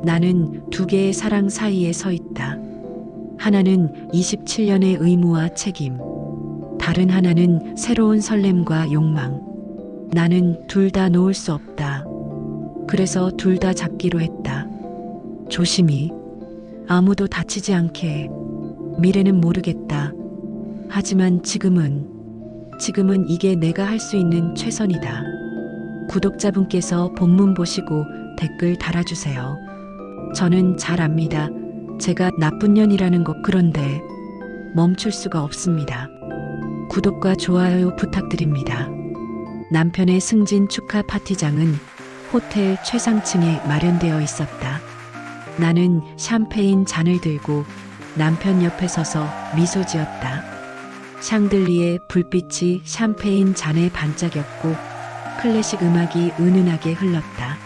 나는 두 개의 사랑 사이에 서 있다. 하나는 27년의 의무와 책임, 다른 하나는 새로운 설렘과 욕망. 나는 둘 다 놓을 수 없다. 그래서 둘 다 잡기로 했다. 조심히, 아무도 다치지 않게. 미래는 모르겠다. 하지만 지금은 이게 내가 할 수 있는 최선이다. 구독자분께서 본문 보시고 댓글 달아주세요. 저는 잘 압니다. 제가 나쁜 년이라는 것, 그런데 멈출 수가 없습니다. 구독과 좋아요 부탁드립니다. 남편의 승진 축하 파티장은 호텔 최상층에 마련되어 있었다. 나는 샴페인 잔을 들고 남편 옆에 서서 미소 지었다. 샹들리에 불빛이 샴페인 잔에 반짝였고 클래식 음악이 은은하게 흘렀다.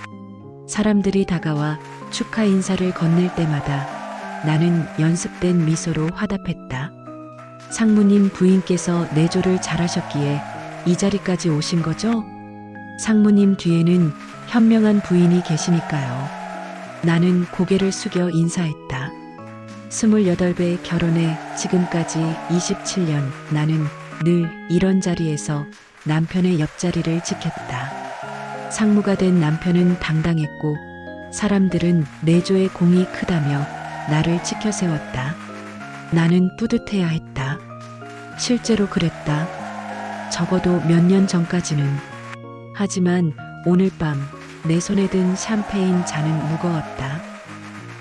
사람들이 다가와 축하 인사를 건넬 때마다 나는 연습된 미소로 화답했다. 상무님 부인께서 내조를 잘하셨기에 이 자리까지 오신 거죠? 상무님 뒤에는 현명한 부인이 계시니까요. 나는 고개를 숙여 인사했다. 28배 결혼해 지금까지 27년, 나는 늘 이런 자리에서 남편의 옆자리를 지켰다. 상무가 된 남편은 당당했고 사람들은 내조의 공이 크다며 나를 지켜 세웠다. 나는 뿌듯해야 했다. 실제로 그랬다. 적어도 몇 년 전까지는. 하지만 오늘 밤 내 손에 든 샴페인 잔은 무거웠다.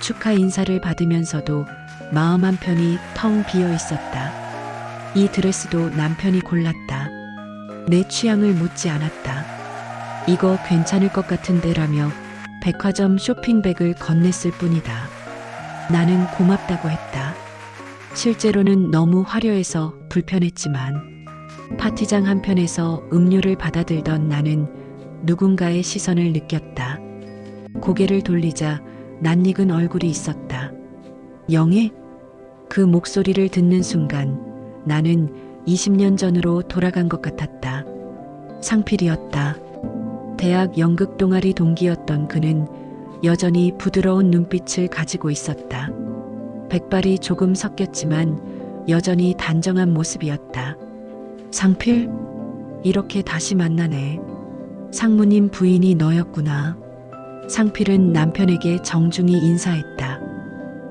축하 인사를 받으면서도 마음 한편이 텅 비어 있었다. 이 드레스도 남편이 골랐다. 내 취향을 묻지 않았다. 이거 괜찮을 것 같은데라며 백화점 쇼핑백을 건넸을 뿐이다. 나는 고맙다고 했다. 실제로는 너무 화려해서 불편했지만 파티장 한편에서 음료를 받아들던 나는 누군가의 시선을 느꼈다. 고개를 돌리자 낯익은 얼굴이 있었다. 영애? 그 목소리를 듣는 순간 나는 20년 전으로 돌아간 것 같았다. 상필이었다. 대학 연극 동아리 동기였던 그는 여전히 부드러운 눈빛을 가지고 있었다. 백발이 조금 섞였지만 여전히 단정한 모습이었다. 상필? 이렇게 다시 만나네. 상무님 부인이 너였구나. 상필은 남편에게 정중히 인사했다.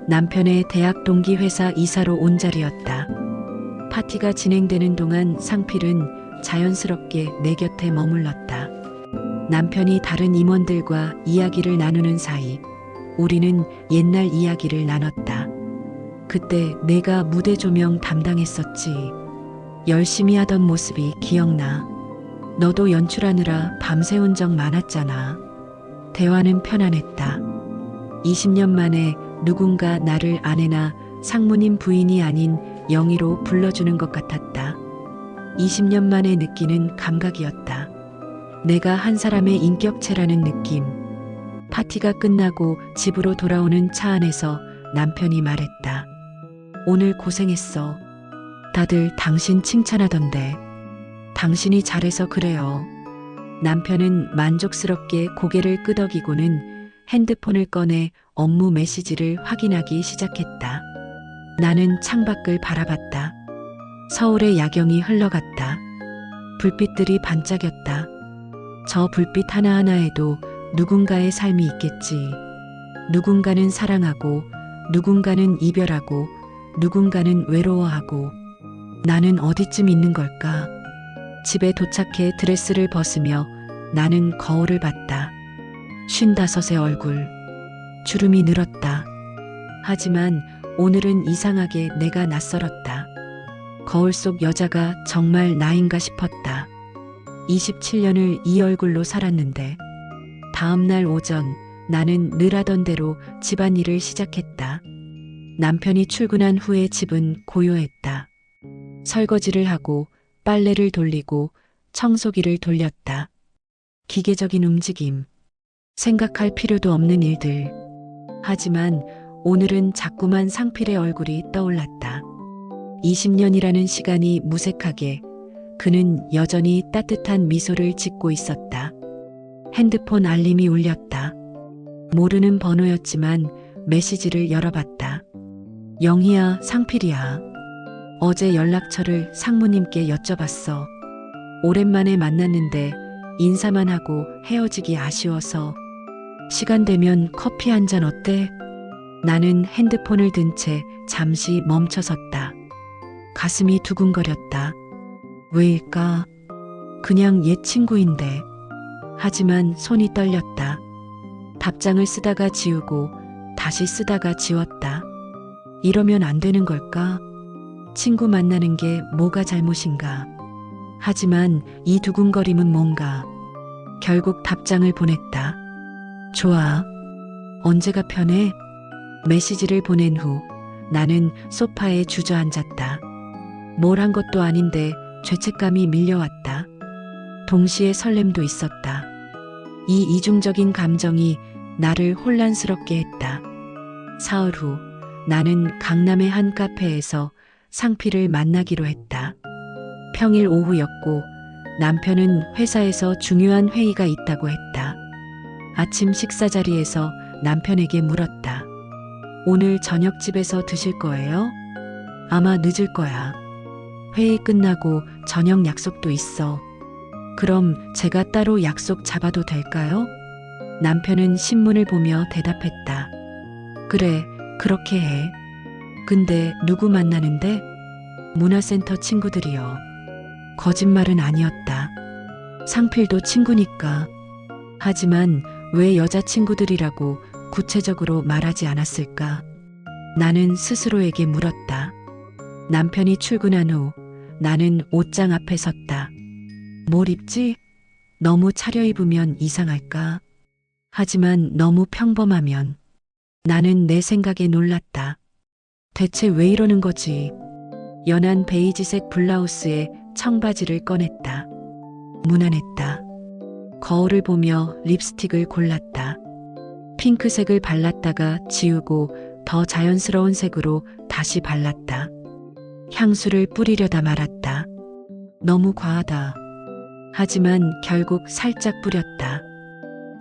남편의 대학 동기 회사 이사로 온 자리였다. 파티가 진행되는 동안 상필은 자연스럽게 내 곁에 머물렀다. 남편이 다른 임원들과 이야기를 나누는 사이 우리는 옛날 이야기를 나눴다. 그때 내가 무대 조명 담당했었지. 열심히 하던 모습이 기억나. 너도 연출하느라 밤새운 적 많았잖아. 대화는 편안했다. 20년 만에 누군가 나를 아내나 상무님 부인이 아닌 영희로 불러주는 것 같았다. 20년 만에 느끼는 감각이었다. 내가 한 사람의 인격체라는 느낌. 파티가 끝나고 집으로 돌아오는 차 안에서 남편이 말했다. 오늘 고생했어. 다들 당신 칭찬하던데. 당신이 잘해서 그래요. 남편은 만족스럽게 고개를 끄덕이고는 핸드폰을 꺼내 업무 메시지를 확인하기 시작했다. 나는 창밖을 바라봤다. 서울의 야경이 흘러갔다. 불빛들이 반짝였다. 저 불빛 하나하나에도 누군가의 삶이 있겠지. 누군가는 사랑하고, 누군가는 이별하고, 누군가는 외로워하고. 나는 어디쯤 있는 걸까? 집에 도착해 드레스를 벗으며 나는 거울을 봤다. 55의 얼굴. 주름이 늘었다. 하지만 오늘은 이상하게 내가 낯설었다. 거울 속 여자가 정말 나인가 싶었다. 27년을 이 얼굴로 살았는데. 다음 날 오전 나는 늘 하던 대로 집안일을 시작했다. 남편이 출근한 후에 집은 고요했다. 설거지를 하고 빨래를 돌리고 청소기를 돌렸다. 기계적인 움직임. 생각할 필요도 없는 일들. 하지만 오늘은 자꾸만 상필의 얼굴이 떠올랐다. 20년이라는 시간이 무색하게 그는 여전히 따뜻한 미소를 짓고 있었다. 핸드폰 알림이 울렸다. 모르는 번호였지만 메시지를 열어봤다. 영희야, 상필이야. 어제 연락처를 상무님께 여쭤봤어. 오랜만에 만났는데 인사만 하고 헤어지기 아쉬워서. 시간 되면 커피 한 잔 어때? 나는 핸드폰을 든 채 잠시 멈춰섰다. 가슴이 두근거렸다. 왜일까? 그냥 옛 친구인데. 하지만 손이 떨렸다. 답장을 쓰다가 지우고 다시 쓰다가 지웠다. 이러면 안 되는 걸까? 친구 만나는 게 뭐가 잘못인가? 하지만 이 두근거림은 뭔가. 결국 답장을 보냈다. 좋아. 언제가 편해? 메시지를 보낸 후 나는 소파에 주저앉았다. 뭘 한 것도 아닌데 죄책감이 밀려왔다. 동시에 설렘도 있었다. 이 이중적인 감정이 나를 혼란스럽게 했다. 사흘 후 나는 강남의 한 카페에서 상필을 만나기로 했다. 평일 오후였고 남편은 회사에서 중요한 회의가 있다고 했다. 아침 식사 자리에서 남편에게 물었다. 오늘 저녁 집에서 드실 거예요? 아마 늦을 거야. 회의 끝나고 저녁 약속도 있어. 그럼 제가 따로 약속 잡아도 될까요? 남편은 신문을 보며 대답했다. 그래, 그렇게 해. 근데 누구 만나는데? 문화센터 친구들이요. 거짓말은 아니었다. 상필도 친구니까. 하지만 왜 여자친구들이라고 구체적으로 말하지 않았을까? 나는 스스로에게 물었다. 남편이 출근한 후 나는 옷장 앞에 섰다. 뭘 입지? 너무 차려입으면 이상할까? 하지만 너무 평범하면. 나는 내 생각에 놀랐다. 대체 왜 이러는 거지? 연한 베이지색 블라우스에 청바지를 꺼냈다. 무난했다. 거울을 보며 립스틱을 골랐다. 핑크색을 발랐다가 지우고 더 자연스러운 색으로 다시 발랐다. 향수를 뿌리려다 말았다. 너무 과하다. 하지만 결국 살짝 뿌렸다.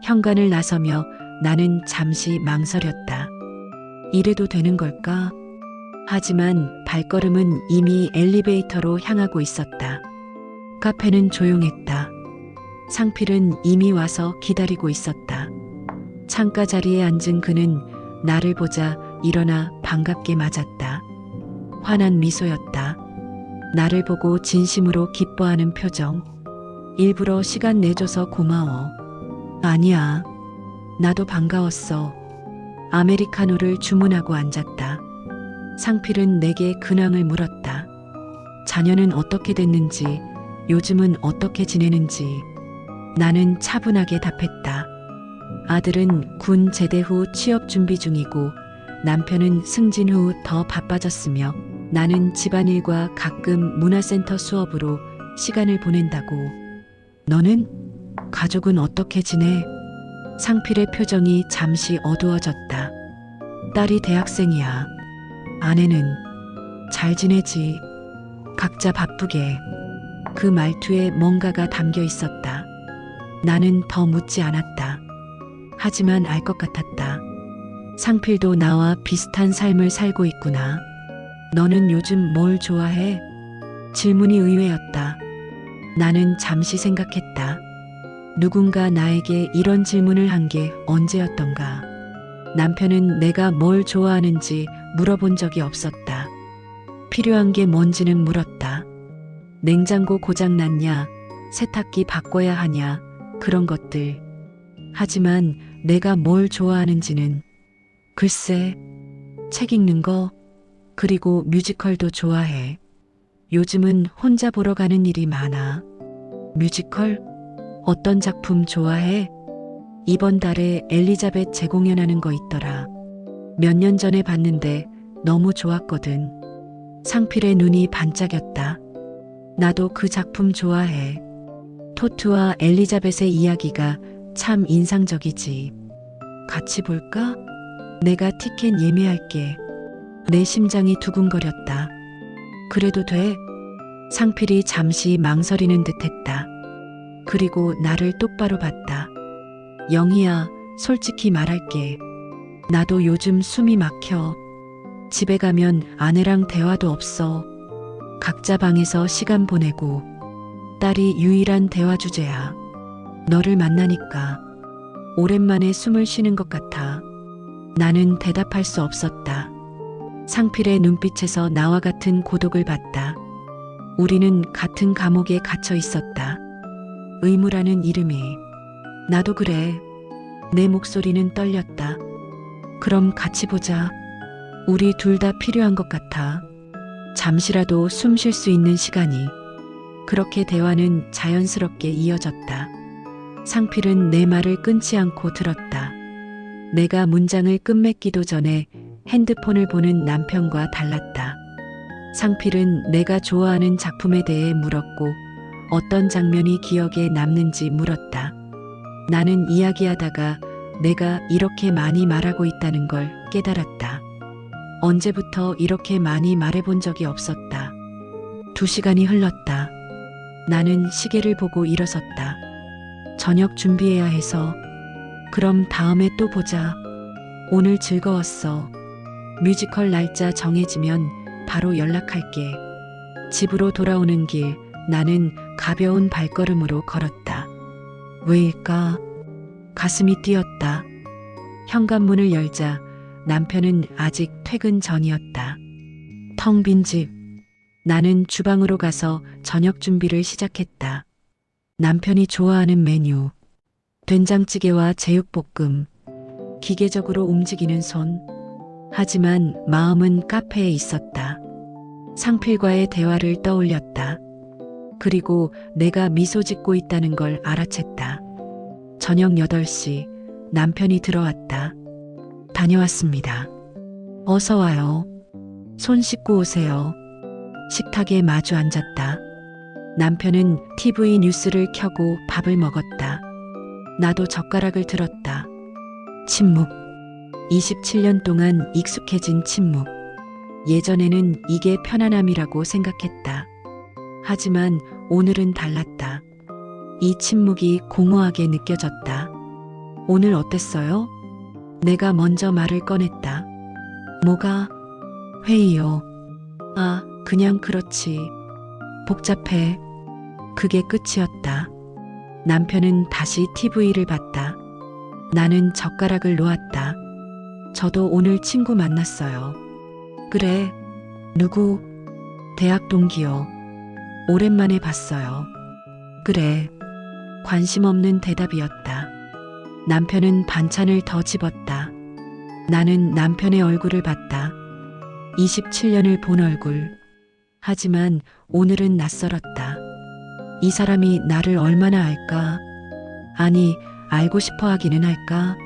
현관을 나서며 나는 잠시 망설였다. 이래도 되는 걸까? 하지만 발걸음은 이미 엘리베이터로 향하고 있었다. 카페는 조용했다. 상필은 이미 와서 기다리고 있었다. 창가 자리에 앉은 그는 나를 보자 일어나 반갑게 맞았다. 환한 미소였다. 나를 보고 진심으로 기뻐하는 표정. 일부러 시간 내줘서 고마워. 아니야. 나도 반가웠어. 아메리카노를 주문하고 앉았다. 상필은 내게 근황을 물었다. 자녀는 어떻게 됐는지, 요즘은 어떻게 지내는지. 나는 차분하게 답했다. 아들은 군 제대 후 취업 준비 중이고 남편은 승진 후 더 바빠졌으며 나는 집안일과 가끔 문화센터 수업으로 시간을 보낸다고. 너는? 가족은 어떻게 지내? 상필의 표정이 잠시 어두워졌다. 딸이 대학생이야. 아내는 잘 지내지. 각자 바쁘게. 그 말투에 뭔가가 담겨 있었다. 나는 더 묻지 않았다. 하지만 알 것 같았다. 상필도 나와 비슷한 삶을 살고 있구나. 너는 요즘 뭘 좋아해? 질문이 의외였다. 나는 잠시 생각했다. 누군가 나에게 이런 질문을 한 게 언제였던가. 남편은 내가 뭘 좋아하는지 물어본 적이 없었다. 필요한 게 뭔지는 물었다. 냉장고 고장났냐? 세탁기 바꿔야 하냐? 그런 것들. 하지만 내가 뭘 좋아하는지는 글쎄, 책 읽는 거, 그리고 뮤지컬도 좋아해. 요즘은 혼자 보러 가는 일이 많아. 뮤지컬? 어떤 작품 좋아해? 이번 달에 엘리자벳 재공연하는 거 있더라. 몇 년 전에 봤는데 너무 좋았거든. 상필의 눈이 반짝였다. 나도 그 작품 좋아해. 토트와 엘리자벳의 이야기가 참 인상적이지. 같이 볼까? 내가 티켓 예매할게. 내 심장이 두근거렸다. 그래도 돼? 상필이 잠시 망설이는 듯 했다. 그리고 나를 똑바로 봤다. 영희야, 솔직히 말할게. 나도 요즘 숨이 막혀. 집에 가면 아내랑 대화도 없어. 각자 방에서 시간 보내고 딸이 유일한 대화 주제야. 너를 만나니까 오랜만에 숨을 쉬는 것 같아. 나는 대답할 수 없었다. 상필의 눈빛에서 나와 같은 고독을 봤다. 우리는 같은 감옥에 갇혀 있었다. 의무라는 이름이. 나도 그래. 내 목소리는 떨렸다. 그럼 같이 보자. 우리 둘 다 필요한 것 같아. 잠시라도 숨 쉴 수 있는 시간이. 그렇게 대화는 자연스럽게 이어졌다. 상필은 내 말을 끊지 않고 들었다. 내가 문장을 끝맺기도 전에 핸드폰을 보는 남편과 달랐다. 상필은 내가 좋아하는 작품에 대해 물었고 어떤 장면이 기억에 남는지 물었다. 나는 이야기하다가 내가 이렇게 많이 말하고 있다는 걸 깨달았다. 언제부터 이렇게 많이 말해본 적이 없었다. 2시간이 흘렀다. 나는 시계를 보고 일어섰다. 저녁 준비해야 해서. 그럼 다음에 또 보자. 오늘 즐거웠어. 뮤지컬 날짜 정해지면 바로 연락할게. 집으로 돌아오는 길 나는 가벼운 발걸음으로 걸었다. 왜일까? 가슴이 뛰었다. 현관문을 열자 남편은 아직 퇴근 전이었다. 텅 빈 집. 나는 주방으로 가서 저녁 준비를 시작했다. 남편이 좋아하는 메뉴. 된장찌개와 제육볶음. 기계적으로 움직이는 손. 하지만 마음은 카페에 있었다. 상필과의 대화를 떠올렸다. 그리고 내가 미소 짓고 있다는 걸 알아챘다. 저녁 8시 남편이 들어왔다. 다녀왔습니다. 어서 와요. 손 씻고 오세요. 식탁에 마주 앉았다. 남편은 TV 뉴스를 켜고 밥을 먹었다. 나도 젓가락을 들었다. 침묵. 27년 동안 익숙해진 침묵. 예전에는 이게 편안함이라고 생각했다. 하지만 오늘은 달랐다. 이 침묵이 공허하게 느껴졌다. 오늘 어땠어요? 내가 먼저 말을 꺼냈다. 뭐가? 회의요. 아, 그냥 그렇지. 복잡해. 그게 끝이었다. 남편은 다시 TV를 봤다. 나는 젓가락을 놓았다. 저도 오늘 친구 만났어요. 그래. 누구? 대학 동기요. 오랜만에 봤어요. 그래. 관심 없는 대답이었다. 남편은 반찬을 더 집었다. 나는 남편의 얼굴을 봤다. 27년을 본 얼굴. 하지만 오늘은 낯설었다. 이 사람이 나를 얼마나 알까? 아니, 알고 싶어 하기는 할까?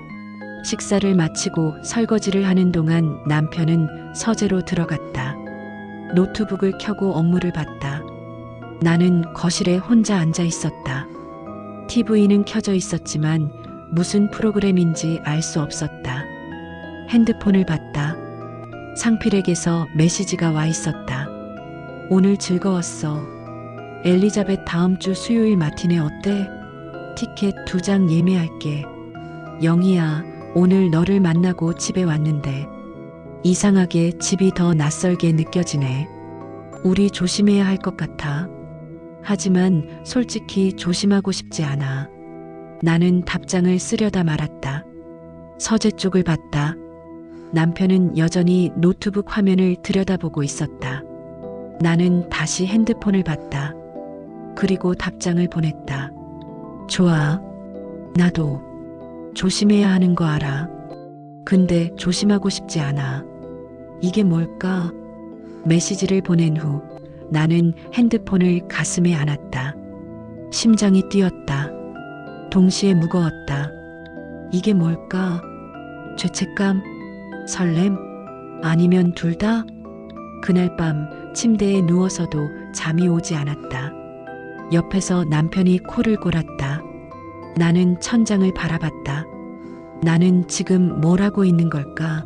식사를 마치고 설거지를 하는 동안 남편은 서재로 들어갔다. 노트북을 켜고 업무를 봤다. 나는 거실에 혼자 앉아 있었다. TV는 켜져 있었지만 무슨 프로그램인지 알 수 없었다. 핸드폰을 봤다. 상필에게서 메시지가 와 있었다. 오늘 즐거웠어. 엘리자벳 다음 주 수요일 마티네 어때? 티켓 2장 예매할게. 영희야, 오늘 너를 만나고 집에 왔는데 이상하게 집이 더 낯설게 느껴지네. 우리 조심해야 할 것 같아. 하지만 솔직히 조심하고 싶지 않아. 나는 답장을 쓰려다 말았다. 서재 쪽을 봤다. 남편은 여전히 노트북 화면을 들여다보고 있었다. 나는 다시 핸드폰을 봤다. 그리고 답장을 보냈다. 좋아. 나도. 조심해야 하는 거 알아. 근데 조심하고 싶지 않아. 이게 뭘까? 메시지를 보낸 후 나는 핸드폰을 가슴에 안았다. 심장이 뛰었다. 동시에 무거웠다. 이게 뭘까? 죄책감? 설렘? 아니면 둘 다? 그날 밤 침대에 누워서도 잠이 오지 않았다. 옆에서 남편이 코를 골았다. 나는 천장을 바라봤다. 나는 지금 뭘 하고 있는 걸까?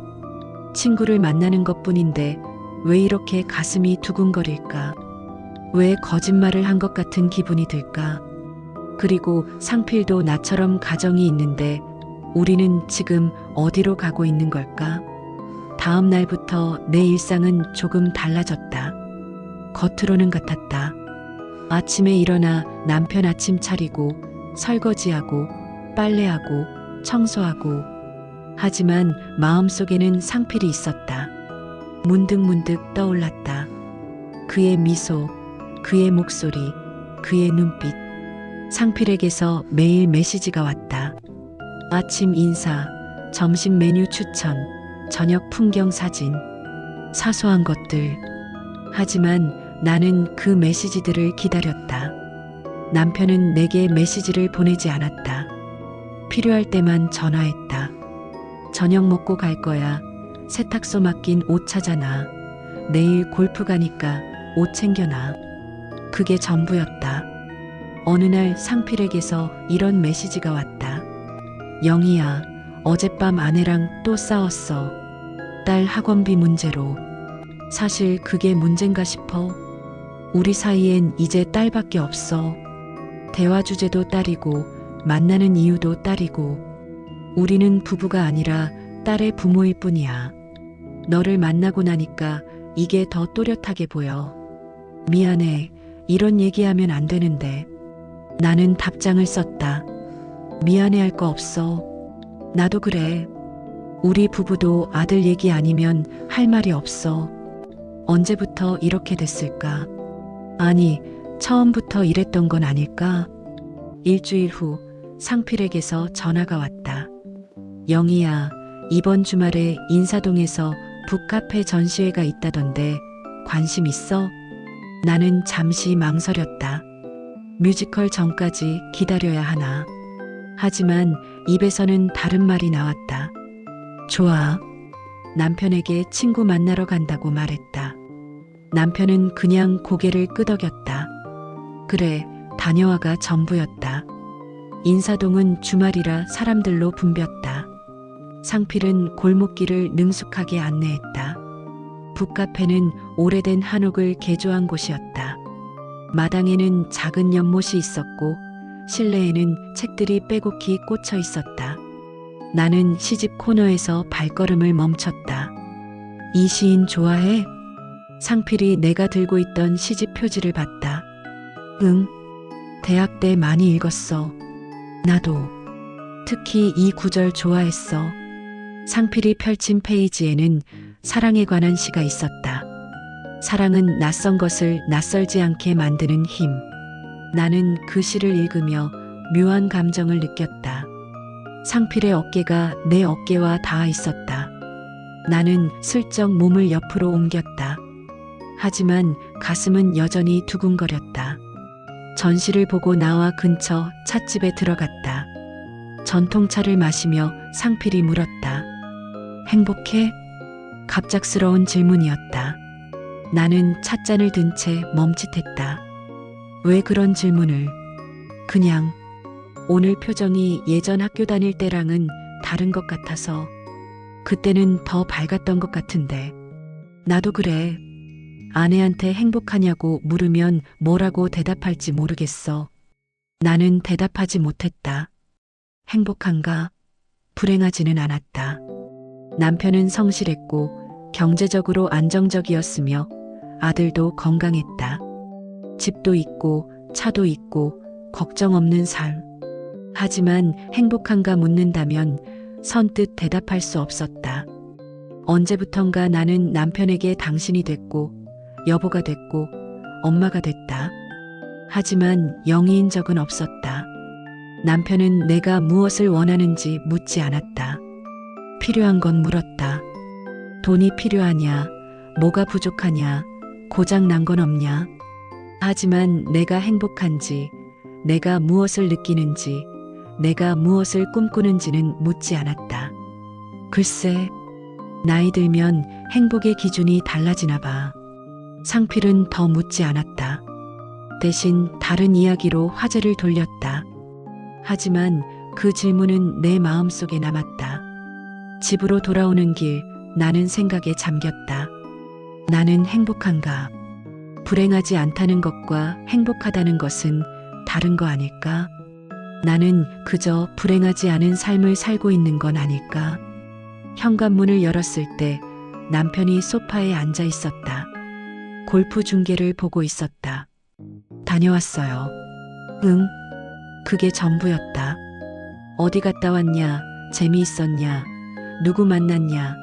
친구를 만나는 것뿐인데 왜 이렇게 가슴이 두근거릴까? 왜 거짓말을 한 것 같은 기분이 들까? 그리고 상필도 나처럼 가정이 있는데 우리는 지금 어디로 가고 있는 걸까? 다음 날부터 내 일상은 조금 달라졌다. 겉으로는 같았다. 아침에 일어나 남편 아침 차리고 설거지하고 빨래하고 청소하고. 하지만 마음속에는 상필이 있었다. 문득문득 떠올랐다. 그의 미소, 그의 목소리, 그의 눈빛. 상필에게서 매일 메시지가 왔다. 아침 인사, 점심 메뉴 추천, 저녁 풍경 사진. 사소한 것들. 하지만 나는 그 메시지들을 기다렸다. 남편은 내게 메시지를 보내지 않았다. 필요할 때만 전화했다. 저녁 먹고 갈 거야. 세탁소 맡긴 옷 찾아놔. 내일 골프 가니까 옷 챙겨놔. 그게 전부였다. 어느 날 상필에게서 이런 메시지가 왔다. 영희야, 어젯밤 아내랑 또 싸웠어. 딸 학원비 문제로. 사실 그게 문제인가 싶어. 우리 사이엔 이제 딸밖에 없어. 대화 주제도 딸이고 만나는 이유도 딸이고. 우리는 부부가 아니라 딸의 부모일 뿐이야. 너를 만나고 나니까 이게 더 또렷하게 보여. 미안해. 이런 얘기하면 안 되는데. 나는 답장을 썼다. 미안해할 거 없어. 나도 그래. 우리 부부도 아들 얘기 아니면 할 말이 없어. 언제부터 이렇게 됐을까? 아니, 처음부터 이랬던 건 아닐까? 일주일 후 상필에게서 전화가 왔다. 영희야, 이번 주말에 인사동에서 북카페 전시회가 있다던데 관심 있어? 나는 잠시 망설였다. 뮤지컬 전까지 기다려야 하나. 하지만 입에서는 다른 말이 나왔다. 좋아. 남편에게 친구 만나러 간다고 말했다. 남편은 그냥 고개를 끄덕였다. 그래, 다녀와가 전부였다. 인사동은 주말이라 사람들로 붐볐다. 상필은 골목길을 능숙하게 안내했다. 북카페는 오래된 한옥을 개조한 곳이었다. 마당에는 작은 연못이 있었고 실내에는 책들이 빼곡히 꽂혀 있었다. 나는 시집 코너에서 발걸음을 멈췄다. 이 시인 좋아해? 상필이 내가 들고 있던 시집 표지를 봤다. 응. 대학 때 많이 읽었어. 나도. 특히 이 구절 좋아했어. 상필이 펼친 페이지에는 사랑에 관한 시가 있었다. 사랑은 낯선 것을 낯설지 않게 만드는 힘. 나는 그 시를 읽으며 묘한 감정을 느꼈다. 상필의 어깨가 내 어깨와 닿아 있었다. 나는 슬쩍 몸을 옆으로 옮겼다. 하지만 가슴은 여전히 두근거렸다. 전시를 보고 나와 근처 찻집에 들어갔다. 전통차를 마시며 상필이 물었다. 행복해? 갑작스러운 질문이었다. 나는 찻잔을 든 채 멈칫했다. 왜 그런 질문을? 그냥 오늘 표정이 예전 학교 다닐 때랑은 다른 것 같아서. 그때는 더 밝았던 것 같은데. 나도 그래. 아내한테 행복하냐고 물으면 뭐라고 대답할지 모르겠어. 나는 대답하지 못했다. 행복한가? 불행하지는 않았다. 남편은 성실했고 경제적으로 안정적이었으며 아들도 건강했다. 집도 있고 차도 있고 걱정 없는 삶. 하지만 행복한가 묻는다면 선뜻 대답할 수 없었다. 언제부턴가 나는 남편에게 당신이 됐고 여보가 됐고 엄마가 됐다. 하지만 영희인 적은 없었다. 남편은 내가 무엇을 원하는지 묻지 않았다. 필요한 건 물었다. 돈이 필요하냐? 뭐가 부족하냐? 고장 난 건 없냐? 하지만 내가 행복한지, 내가 무엇을 느끼는지, 내가 무엇을 꿈꾸는지는 묻지 않았다. 글쎄, 나이 들면 행복의 기준이 달라지나 봐. 상필은 더 묻지 않았다. 대신 다른 이야기로 화제를 돌렸다. 하지만 그 질문은 내 마음속에 남았다. 집으로 돌아오는 길, 나는 생각에 잠겼다. 나는 행복한가? 불행하지 않다는 것과 행복하다는 것은 다른 거 아닐까? 나는 그저 불행하지 않은 삶을 살고 있는 건 아닐까? 현관문을 열었을 때 남편이 소파에 앉아 있었다. 골프 중계를 보고 있었다. 다녀왔어요. 응, 그게 전부였다. 어디 갔다 왔냐, 재미있었냐, 누구 만났냐,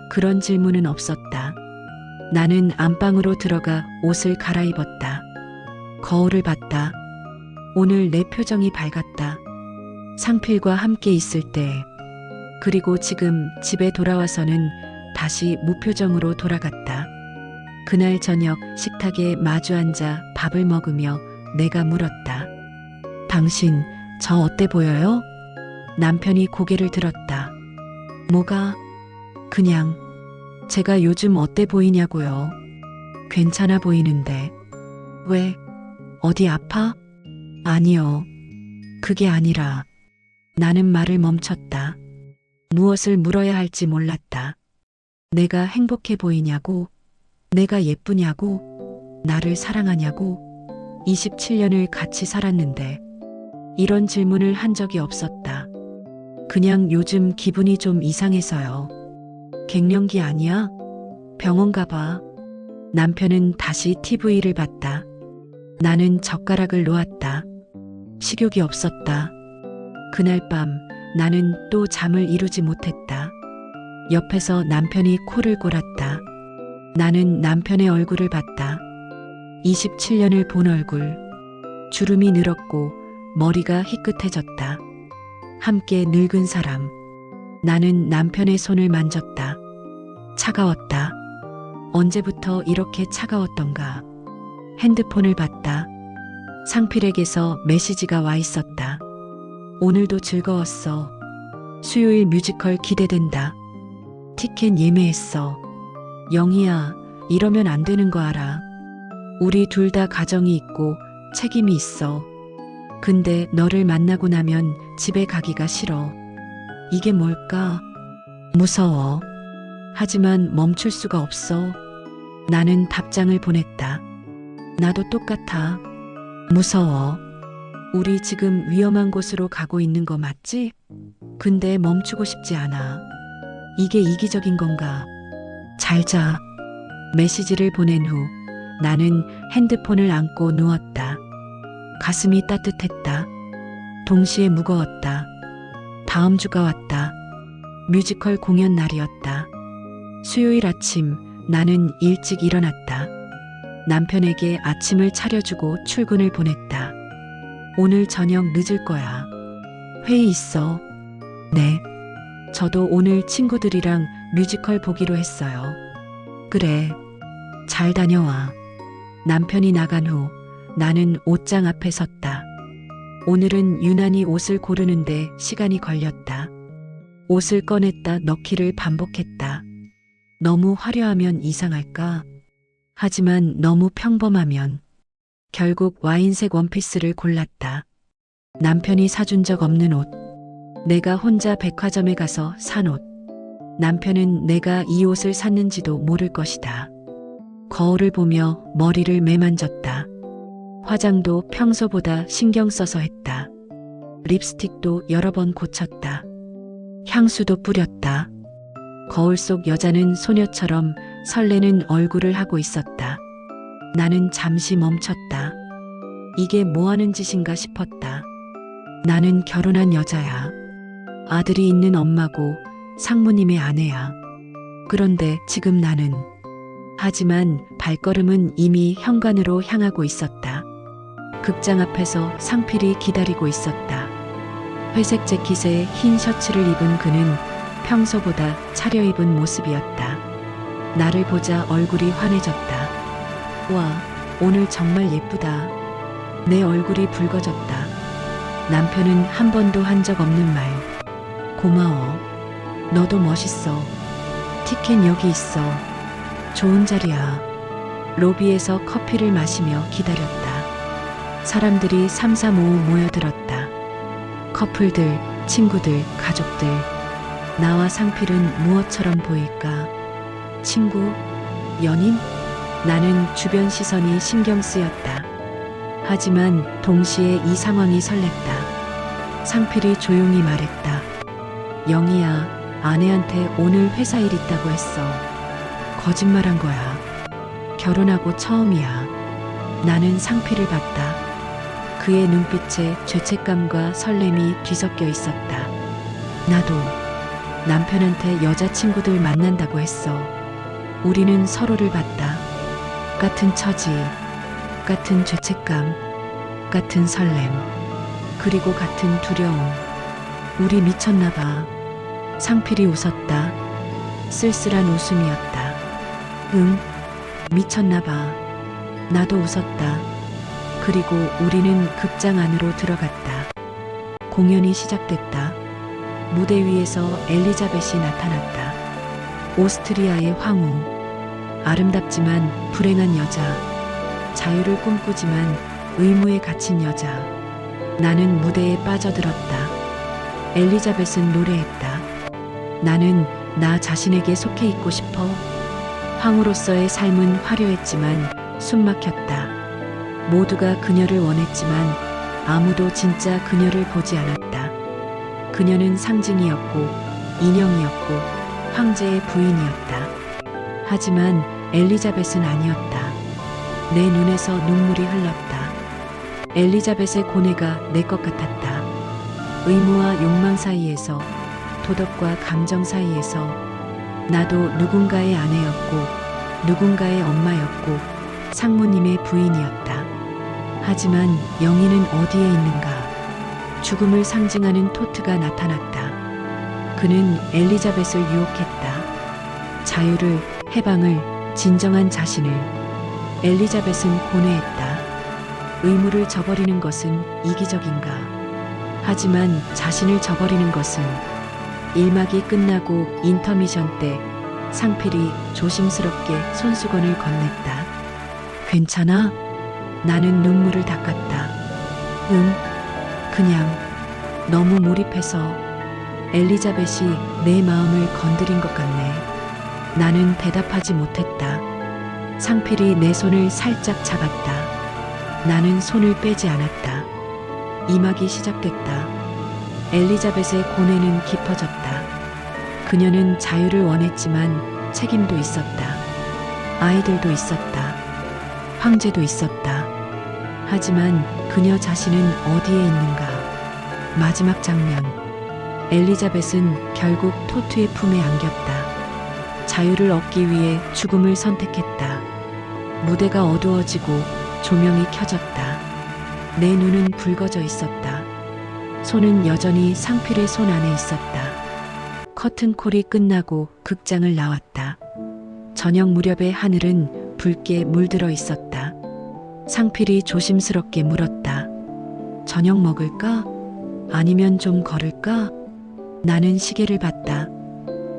그런 질문은 없었다. 나는 안방으로 들어가 옷을 갈아입었다. 거울을 봤다. 오늘 내 표정이 밝았다. 상필과 함께 있을 때, 그리고 지금 집에 돌아와서는 다시 무표정으로 돌아갔다. 그날 저녁 식탁에 마주 앉아 밥을 먹으며 내가 물었다. 당신, 저 어때 보여요? 남편이 고개를 들었다. 뭐가? 그냥, 제가 요즘 어때 보이냐고요. 괜찮아 보이는데. 왜? 어디 아파? 아니요. 그게 아니라. 나는 말을 멈췄다. 무엇을 물어야 할지 몰랐다. 내가 행복해 보이냐고? 내가 예쁘냐고? 나를 사랑하냐고? 27년을 같이 살았는데 이런 질문을 한 적이 없었다. 그냥 요즘 기분이 좀 이상해서요. 갱년기 아니야? 병원 가봐. 남편은 다시 TV를 봤다. 나는 젓가락을 놓았다. 식욕이 없었다. 그날 밤 나는 또 잠을 이루지 못했다. 옆에서 남편이 코를 골았다. 나는 남편의 얼굴을 봤다. 27년을 본 얼굴. 주름이 늘었고 머리가 희끗해졌다. 함께 늙은 사람. 나는 남편의 손을 만졌다. 차가웠다. 언제부터 이렇게 차가웠던가. 핸드폰을 봤다. 상필에게서 메시지가 와 있었다. 오늘도 즐거웠어. 수요일 뮤지컬 기대된다. 티켓 예매했어. 영희야, 이러면 안 되는 거 알아. 우리 둘 다 가정이 있고 책임이 있어. 근데 너를 만나고 나면 집에 가기가 싫어. 이게 뭘까? 무서워. 하지만 멈출 수가 없어. 나는 답장을 보냈다. 나도 똑같아. 무서워. 우리 지금 위험한 곳으로 가고 있는 거 맞지? 근데 멈추고 싶지 않아. 이게 이기적인 건가? 잘 자. 메시지를 보낸 후 나는 핸드폰을 안고 누웠다. 가슴이 따뜻했다. 동시에 무거웠다. 다음 주가 왔다. 뮤지컬 공연 날이었다. 수요일 아침 나는 일찍 일어났다. 남편에게 아침을 차려주고 출근을 보냈다. 오늘 저녁 늦을 거야. 회의 있어. 네. 저도 오늘 친구들이랑 뮤지컬 보기로 했어요. 그래. 잘 다녀와. 남편이 나간 후 나는 옷장 앞에 섰다. 오늘은 유난히 옷을 고르는데 시간이 걸렸다. 옷을 꺼냈다 넣기를 반복했다. 너무 화려하면 이상할까? 하지만 너무 평범하면. 결국 와인색 원피스를 골랐다. 남편이 사준 적 없는 옷. 내가 혼자 백화점에 가서 산 옷. 남편은 내가 이 옷을 샀는지도 모를 것이다. 거울을 보며 머리를 매만졌다. 화장도 평소보다 신경 써서 했다. 립스틱도 여러 번 고쳤다. 향수도 뿌렸다. 거울 속 여자는 소녀처럼 설레는 얼굴을 하고 있었다. 나는 잠시 멈췄다. 이게 뭐 하는 짓인가 싶었다. 나는 결혼한 여자야. 아들이 있는 엄마고 상무님의 아내야. 그런데 지금 나는. 하지만 발걸음은 이미 현관으로 향하고 있었다. 극장 앞에서 상필이 기다리고 있었다. 회색 재킷에 흰 셔츠를 입은 그는 평소보다 차려입은 모습이었다. 나를 보자 얼굴이 환해졌다. 와, 오늘 정말 예쁘다. 내 얼굴이 붉어졌다. 남편은 한 번도 한 적 없는 말. 고마워. 너도 멋있어. 티켓 여기 있어. 좋은 자리야. 로비에서 커피를 마시며 기다렸다. 사람들이 삼삼오오 모여들었다. 커플들, 친구들, 가족들. 나와 상필은 무엇처럼 보일까? 친구? 연인? 나는 주변 시선이 신경 쓰였다. 하지만 동시에 이 상황이 설렜다. 상필이 조용히 말했다. 영희야, 아내한테 오늘 회사 일 있다고 했어. 거짓말한 거야. 결혼하고 처음이야. 나는 상필을 봤다. 그의 눈빛에 죄책감과 설렘이 뒤섞여 있었다. 나도 남편한테 여자친구들 만난다고 했어. 우리는 서로를 봤다. 같은 처지, 같은 죄책감, 같은 설렘, 그리고 같은 두려움. 우리 미쳤나 봐. 상필이 웃었다. 쓸쓸한 웃음이었다. 응, 미쳤나 봐. 나도 웃었다. 그리고 우리는 극장 안으로 들어갔다. 공연이 시작됐다. 무대 위에서 엘리자벳이 나타났다. 오스트리아의 황후. 아름답지만 불행한 여자. 자유를 꿈꾸지만 의무에 갇힌 여자. 나는 무대에 빠져들었다. 엘리자벳은 노래했다. 나는 나 자신에게 속해 있고 싶어. 황후로서의 삶은 화려했지만 숨막혔다. 모두가 그녀를 원했지만 아무도 진짜 그녀를 보지 않았다. 그녀는 상징이었고 인형이었고 황제의 부인이었다. 하지만 엘리자벳은 아니었다. 내 눈에서 눈물이 흘렀다. 엘리자벳의 고뇌가 내 것 같았다. 의무와 욕망 사이에서, 도덕과 감정 사이에서 나도 누군가의 아내였고 누군가의 엄마였고 상무님의 부인이었다. 하지만 영희는 어디에 있는가? 죽음을 상징하는 토트가 나타났다. 그는 엘리자벳을 유혹했다. 자유를, 해방을, 진정한 자신을. 엘리자벳은 고뇌했다. 의무를 저버리는 것은 이기적인가? 하지만 자신을 저버리는 것은. 일막이 끝나고 인터미션 때 상필이 조심스럽게 손수건을 건넸다. 괜찮아? 나는 눈물을 닦았다. 응, 그냥 너무 몰입해서. 엘리자벳이 내 마음을 건드린 것 같네. 나는 대답하지 못했다. 상필이 내 손을 살짝 잡았다. 나는 손을 빼지 않았다. 이막이 시작됐다. 엘리자벳의 고뇌는 깊어졌다. 그녀는 자유를 원했지만 책임도 있었다. 아이들도 있었다. 황제도 있었다. 하지만 그녀 자신은 어디에 있는가? 마지막 장면. 엘리자벳은 결국 토트의 품에 안겼다. 자유를 얻기 위해 죽음을 선택했다. 무대가 어두워지고 조명이 켜졌다. 내 눈은 붉어져 있었다. 손은 여전히 상필의 손 안에 있었다. 커튼콜이 끝나고 극장을 나왔다. 저녁 무렵의 하늘은 붉게 물들어 있었다. 상필이 조심스럽게 물었다. 저녁 먹을까? 아니면 좀 걸을까? 나는 시계를 봤다.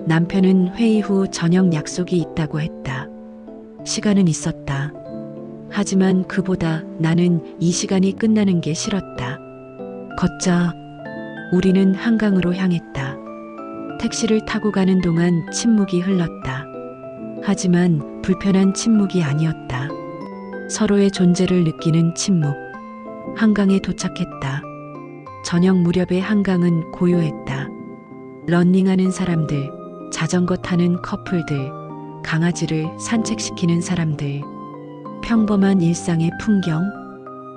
남편은 회의 후 저녁 약속이 있다고 했다. 시간은 있었다. 하지만 그보다 나는 이 시간이 끝나는 게 싫었다. 걷자. 우리는 한강으로 향했다. 택시를 타고 가는 동안 침묵이 흘렀다. 하지만 불편한 침묵이 아니었다. 서로의 존재를 느끼는 침묵. 한강에 도착했다. 저녁 무렵의 한강은 고요했다. 러닝하는 사람들, 자전거 타는 커플들, 강아지를 산책시키는 사람들. 평범한 일상의 풍경.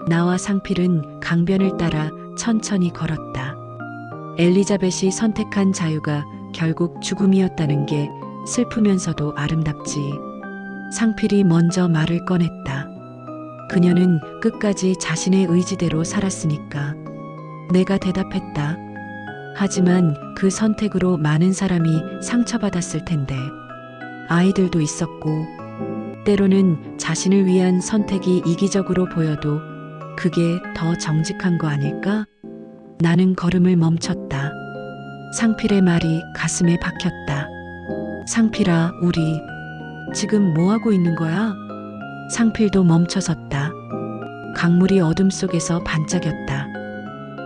나와 상필은 강변을 따라 천천히 걸었다. 엘리자벳이 선택한 자유가 결국 죽음이었다는 게 슬프면서도 아름답지. 상필이 먼저 말을 꺼냈다. 그녀는 끝까지 자신의 의지대로 살았으니까. 내가 대답했다. 하지만 그 선택으로 많은 사람이 상처받았을 텐데. 아이들도 있었고, 때로는 자신을 위한 선택이 이기적으로 보여도 그게 더 정직한 거 아닐까? 나는 걸음을 멈췄다. 상필의 말이 가슴에 박혔다. 상필아, 우리 지금 뭐 하고 있는 거야? 상필도 멈춰섰다. 강물이 어둠 속에서 반짝였다.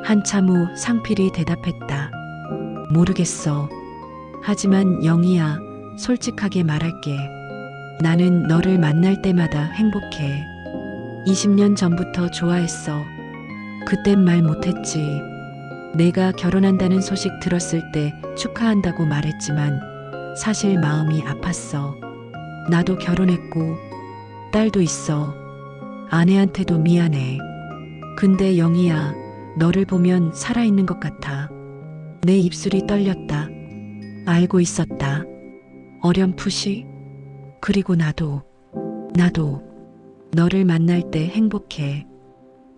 한참 후 상필이 대답했다. 모르겠어. 하지만 영희야, 솔직하게 말할게. 나는 너를 만날 때마다 행복해. 20년 전부터 좋아했어. 그땐 말 못했지. 내가 결혼한다는 소식 들었을 때 축하한다고 말했지만 사실 마음이 아팠어. 나도 결혼했고 딸도 있어. 아내한테도 미안해. 근데 영희야, 너를 보면 살아있는 것 같아. 내 입술이 떨렸다. 알고 있었다. 어렴풋이. 그리고 나도 너를 만날 때 행복해.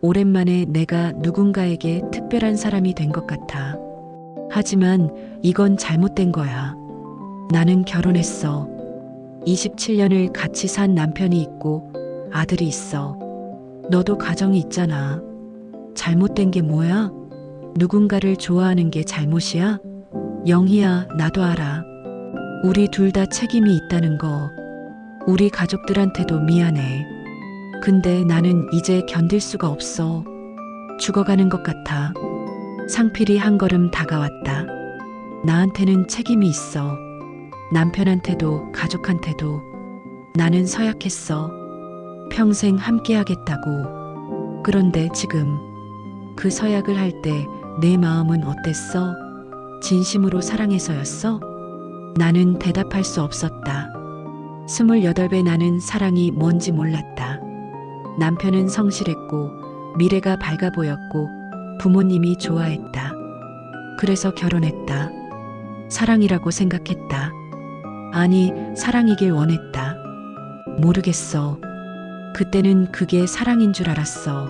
오랜만에 내가 누군가에게 특별한 사람이 된 것 같아. 하지만 이건 잘못된 거야. 나는 결혼했어. 27년을 같이 산 남편이 있고 아들이 있어. 너도 가정이 있잖아. 잘못된 게 뭐야? 누군가를 좋아하는 게 잘못이야? 영희야, 나도 알아. 우리 둘 다 책임이 있다는 거. 우리 가족들한테도 미안해. 근데 나는 이제 견딜 수가 없어. 죽어가는 것 같아. 상필이 한 걸음 다가왔다. 나한테는 책임이 있어. 남편한테도 가족한테도. 나는 서약했어. 평생 함께하겠다고. 그런데 지금 그 서약을 할 때 내 마음은 어땠어? 진심으로 사랑해서였어? 나는 대답할 수 없었다. 28배 나는 사랑이 뭔지 몰랐다. 남편은 성실했고 미래가 밝아 보였고 부모님이 좋아했다. 그래서 결혼했다. 사랑이라고 생각했다. 아니, 사랑이길 원했다. 모르겠어. 그때는 그게 사랑인 줄 알았어.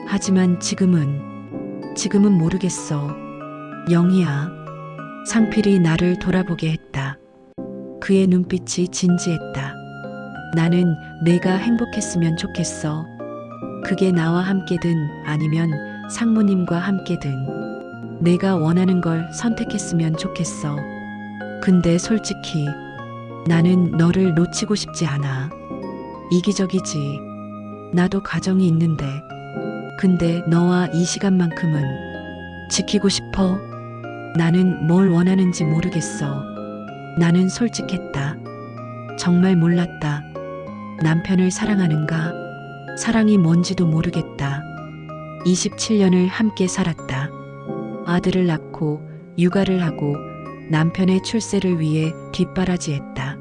하지만 지금은 모르겠어. 영희야. 상필이 나를 돌아보게 했다. 그의 눈빛이 진지했다. 나는 내가 행복했으면 좋겠어. 그게 나와 함께든 아니면 상무님과 함께든 내가 원하는 걸 선택했으면 좋겠어. 근데 솔직히 나는 너를 놓치고 싶지 않아. 이기적이지. 나도 가정이 있는데. 근데 너와 이 시간만큼은 지키고 싶어. 나는 뭘 원하는지 모르겠어. 나는 솔직했다. 정말 몰랐다. 남편을 사랑하는가? 사랑이 뭔지도 모르겠다. 27년을 함께 살았다. 아들을 낳고 육아를 하고 남편의 출세를 위해 뒷바라지했다.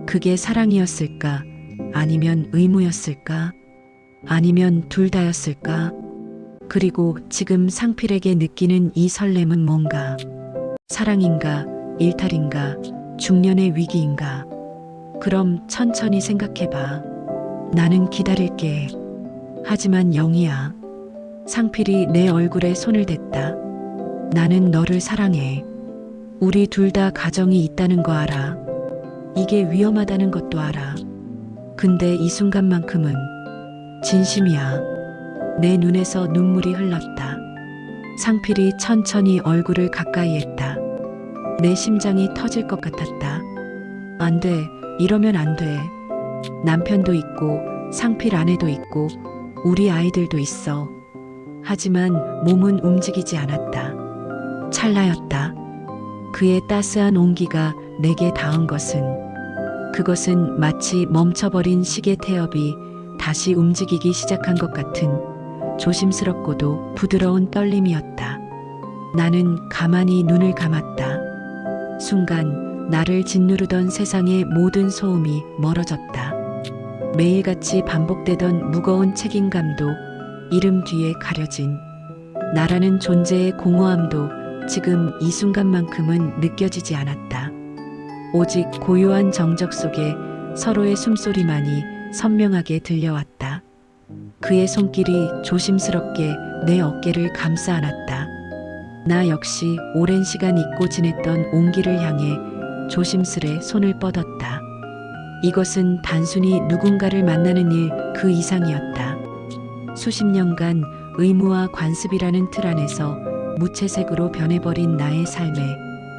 그게 사랑이었을까? 아니면 의무였을까? 아니면 둘 다였을까? 그리고 지금 상필에게 느끼는 이 설렘은 뭔가? 사랑인가? 일탈인가? 중년의 위기인가? 그럼 천천히 생각해봐. 나는 기다릴게. 하지만 영희야. 상필이 내 얼굴에 손을 댔다. 나는 너를 사랑해. 우리 둘 다 가정이 있다는 거 알아. 이게 위험하다는 것도 알아. 근데 이 순간만큼은 진심이야. 내 눈에서 눈물이 흘렀다. 상필이 천천히 얼굴을 가까이 했다. 내 심장이 터질 것 같았다. 안 돼. 이러면 안 돼. 남편도 있고 상필 아내도 있고 우리 아이들도 있어. 하지만 몸은 움직이지 않았다. 찰나였다. 그의 따스한 온기가 내게 닿은 그것은 마치 멈춰버린 시계 태엽이 다시 움직이기 시작한 것 같은 조심스럽고도 부드러운 떨림이었다. 나는 가만히 눈을 감았다. 순간 나를 짓누르던 세상의 모든 소음이 멀어졌다. 매일같이 반복되던 무거운 책임감도 이름 뒤에 가려진 나라는 존재의 공허함도 지금 이 순간만큼은 느껴지지 않았다. 오직 고요한 정적 속에 서로의 숨소리만이 선명하게 들려왔다. 그의 손길이 조심스럽게 내 어깨를 감싸 안았다. 나 역시 오랜 시간 잊고 지냈던 온기를 향해 조심스레 손을 뻗었다. 이것은 단순히 누군가를 만나는 일 그 이상이었다. 수십 년간 의무와 관습이라는 틀 안에서 무채색으로 변해버린 나의 삶에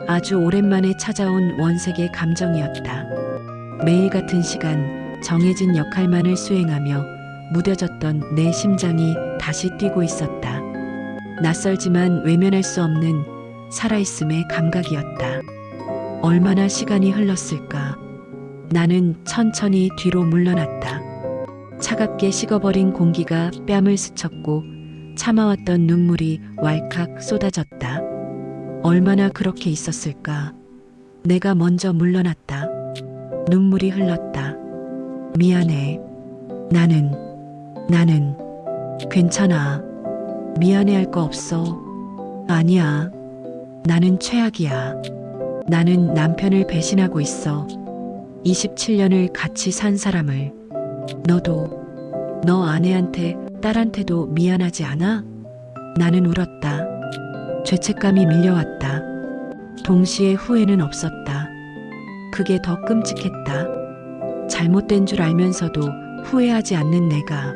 아주 오랜만에 찾아온 원색의 감정이었다. 매일 같은 시간 정해진 역할만을 수행하며 무뎌졌던 내 심장이 다시 뛰고 있었다. 낯설지만 외면할 수 없는 살아있음의 감각이었다. 얼마나 시간이 흘렀을까? 나는 천천히 뒤로 물러났다. 차갑게 식어버린 공기가 뺨을 스쳤고 참아왔던 눈물이 왈칵 쏟아졌다. 얼마나 그렇게 있었을까? 내가 먼저 물러났다. 눈물이 흘렀다. 미안해. 나는 괜찮아. 미안해할 거 없어. 아니야. 나는 최악이야. 나는 남편을 배신하고 있어. 27년을 같이 산 사람을. 너도, 너 아내한테, 딸한테도 미안하지 않아? 나는 울었다. 죄책감이 밀려왔다. 동시에 후회는 없었다. 그게 더 끔찍했다. 잘못된 줄 알면서도 후회하지 않는 내가.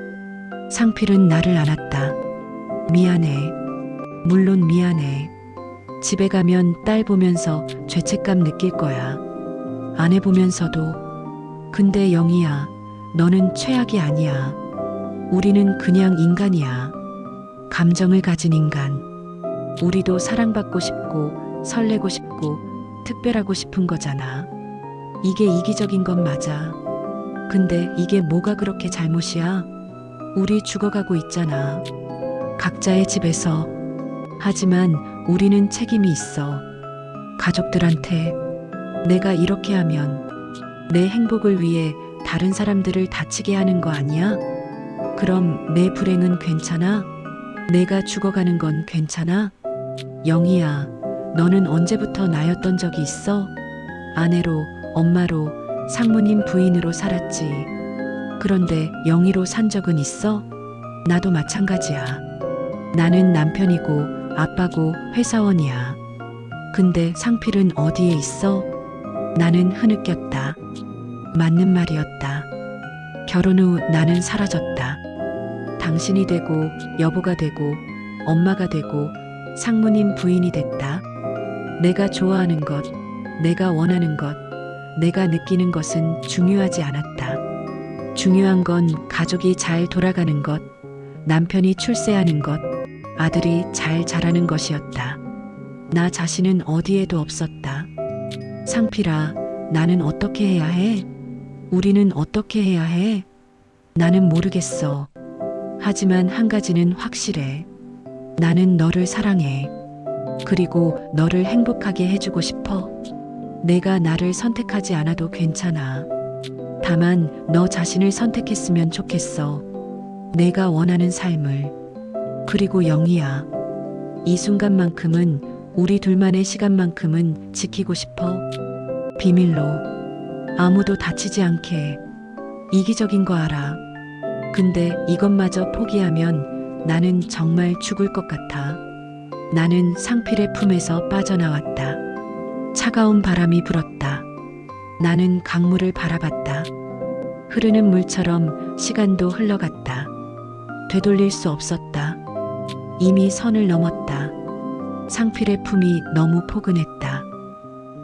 상필은 나를 안았다. 미안해. 물론 미안해. 집에 가면 딸 보면서 죄책감 느낄 거야. 아내 보면서도. 근데 영희야, 너는 최악이 아니야. 우리는 그냥 인간이야. 감정을 가진 인간. 우리도 사랑받고 싶고, 설레고 싶고, 특별하고 싶은 거잖아. 이게 이기적인 건 맞아. 근데 이게 뭐가 그렇게 잘못이야? 우리 죽어가고 있잖아. 각자의 집에서. 하지만 우리는 책임이 있어. 가족들한테. 내가 이렇게 하면 내 행복을 위해 다른 사람들을 다치게 하는 거 아니야? 그럼 내 불행은 괜찮아? 내가 죽어가는 건 괜찮아? 영희야, 너는 언제부터 나였던 적이 있어? 아내로, 엄마로, 상무님 부인으로 살았지. 그런데 영희로 산 적은 있어? 나도 마찬가지야. 나는 남편이고 아빠고 회사원이야. 근데 상필은 어디에 있어? 나는 흐느꼈다. 맞는 말이었다. 결혼 후 나는 사라졌다. 당신이 되고 여보가 되고 엄마가 되고 상무님 부인이 됐다. 내가 좋아하는 것, 내가 원하는 것, 내가 느끼는 것은 중요하지 않았다. 중요한 건 가족이 잘 돌아가는 것, 남편이 출세하는 것, 아들이 잘 자라는 것이었다. 나 자신은 어디에도 없었다. 상필아, 나는 어떻게 해야 해? 우리는 어떻게 해야 해? 나는 모르겠어. 하지만 한 가지는 확실해. 나는 너를 사랑해. 그리고 너를 행복하게 해주고 싶어. 내가 나를 선택하지 않아도 괜찮아. 다만 너 자신을 선택했으면 좋겠어. 내가 원하는 삶을. 그리고 영희야, 이 순간만큼은, 우리 둘만의 시간만큼은 지키고 싶어. 비밀로. 아무도 다치지 않게. 이기적인 거 알아. 근데 이것마저 포기하면 나는 정말 죽을 것 같아. 나는 상필의 품에서 빠져나왔다. 차가운 바람이 불었다. 나는 강물을 바라봤다. 흐르는 물처럼 시간도 흘러갔다. 되돌릴 수 없었다. 이미 선을 넘었다. 상필의 품이 너무 포근했다.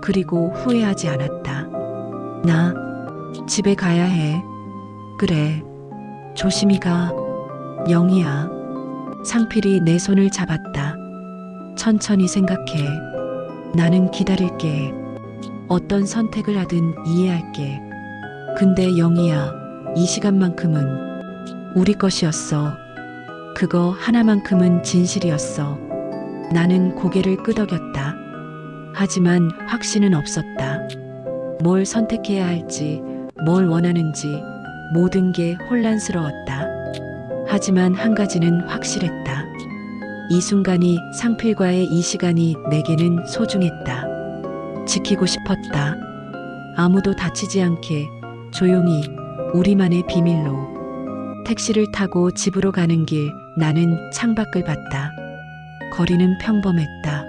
그리고 후회하지 않았다. 나 집에 가야 해. 그래. 조심히 가. 영희야. 상필이 내 손을 잡았다. 천천히 생각해. 나는 기다릴게. 어떤 선택을 하든 이해할게. 근데 영희야, 이 시간만큼은 우리 것이었어. 그거 하나만큼은 진실이었어. 나는 고개를 끄덕였다. 하지만 확신은 없었다. 뭘 선택해야 할지, 뭘 원하는지 모든 게 혼란스러웠다. 하지만 한 가지는 확실했다. 이 순간이, 상필과의 이 시간이 내게는 소중했다. 지키고 싶었다. 아무도 다치지 않게 조용히, 우리만의 비밀로. 택시를 타고 집으로 가는 길, 나는 창밖을 봤다. 거리는 평범했다.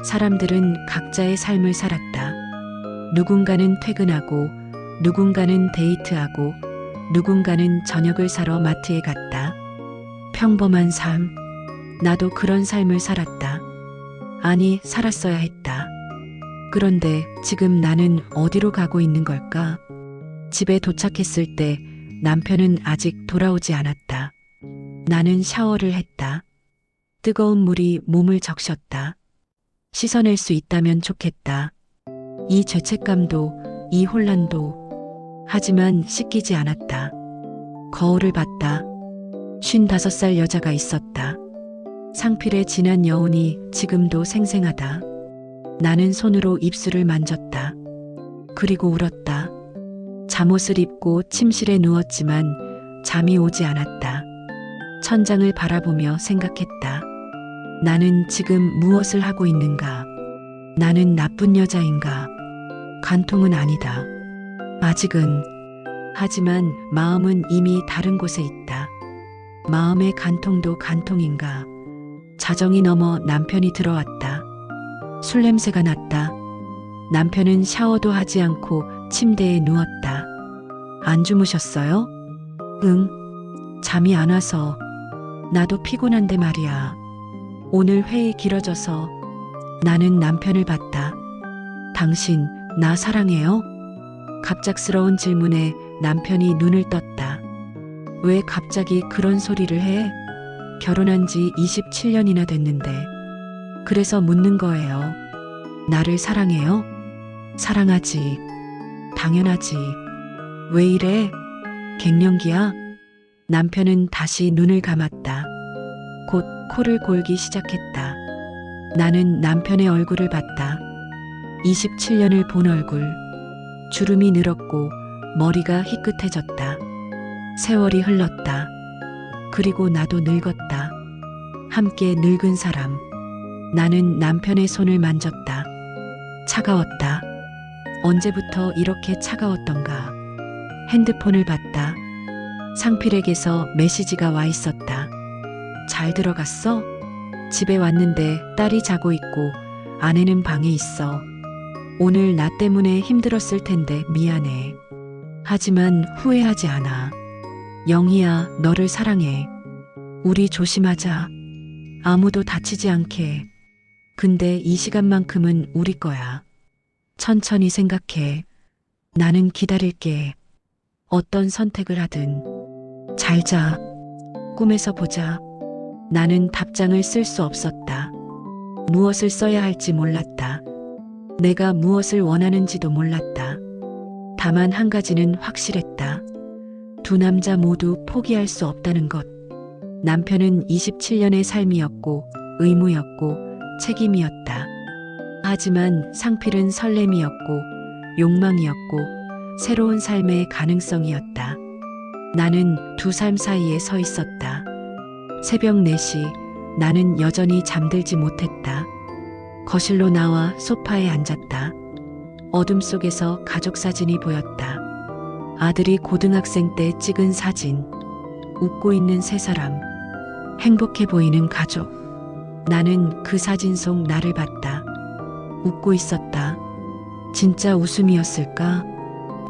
사람들은 각자의 삶을 살았다. 누군가는 퇴근하고, 누군가는 데이트하고, 누군가는 저녁을 사러 마트에 갔다. 평범한 삶. 나도 그런 삶을 살았다. 아니, 살았어야 했다. 그런데 지금 나는 어디로 가고 있는 걸까? 집에 도착했을 때 남편은 아직 돌아오지 않았다. 나는 샤워를 했다. 뜨거운 물이 몸을 적셨다. 씻어낼 수 있다면 좋겠다. 이 죄책감도, 이 혼란도. 하지만 씻기지 않았다. 거울을 봤다. 55살 여자가 있었다. 상필의 진한 여운이 지금도 생생하다. 나는 손으로 입술을 만졌다. 그리고 울었다. 잠옷을 입고 침실에 누웠지만 잠이 오지 않았다. 천장을 바라보며 생각했다. 나는 지금 무엇을 하고 있는가? 나는 나쁜 여자인가? 간통은 아니다. 아직은. 하지만 마음은 이미 다른 곳에 있다. 마음의 간통도 간통인가? 자정이 넘어 남편이 들어왔다. 술 냄새가 났다. 남편은 샤워도 하지 않고 침대에 누웠다. 안 주무셨어요? 응. 잠이 안 와서. 나도 피곤한데 말이야. 오늘 회의 길어져서. 나는 남편을 봤다. 당신, 나 사랑해요? 갑작스러운 질문에 남편이 눈을 떴다. 왜 갑자기 그런 소리를 해? 결혼한 지 27년이나 됐는데. 그래서 묻는 거예요. 나를 사랑해요? 사랑하지. 당연하지. 왜 이래? 갱년기야? 남편은 다시 눈을 감았다. 곧 코를 골기 시작했다. 나는 남편의 얼굴을 봤다. 27년을 본 얼굴. 주름이 늘었고 머리가 희끗해졌다. 세월이 흘렀다. 그리고 나도 늙었다. 함께 늙은 사람. 나는 남편의 손을 만졌다. 차가웠다. 언제부터 이렇게 차가웠던가. 핸드폰을 봤다. 상필에게서 메시지가 와 있었다. 잘 들어갔어? 집에 왔는데 딸이 자고 있고 아내는 방에 있어. 오늘 나 때문에 힘들었을 텐데 미안해. 하지만 후회하지 않아. 영희야, 너를 사랑해. 우리 조심하자. 아무도 다치지 않게. 근데 이 시간만큼은 우리 거야. 천천히 생각해. 나는 기다릴게. 어떤 선택을 하든. 잘 자. 꿈에서 보자. 나는 답장을 쓸 수 없었다. 무엇을 써야 할지 몰랐다. 내가 무엇을 원하는지도 몰랐다. 다만 한 가지는 확실했다. 두 남자 모두 포기할 수 없다는 것. 남편은 27년의 삶이었고 의무였고 책임이었다. 하지만 상필은 설렘이었고 욕망이었고 새로운 삶의 가능성이었다. 나는 두 삶 사이에 서 있었다. 새벽 4시 나는 여전히 잠들지 못했다. 거실로 나와 소파에 앉았다. 어둠 속에서 가족 사진이 보였다. 아들이 고등학생 때 찍은 사진. 웃고 있는 세 사람. 행복해 보이는 가족. 나는 그 사진 속 나를 봤다. 웃고 있었다. 진짜 웃음이었을까?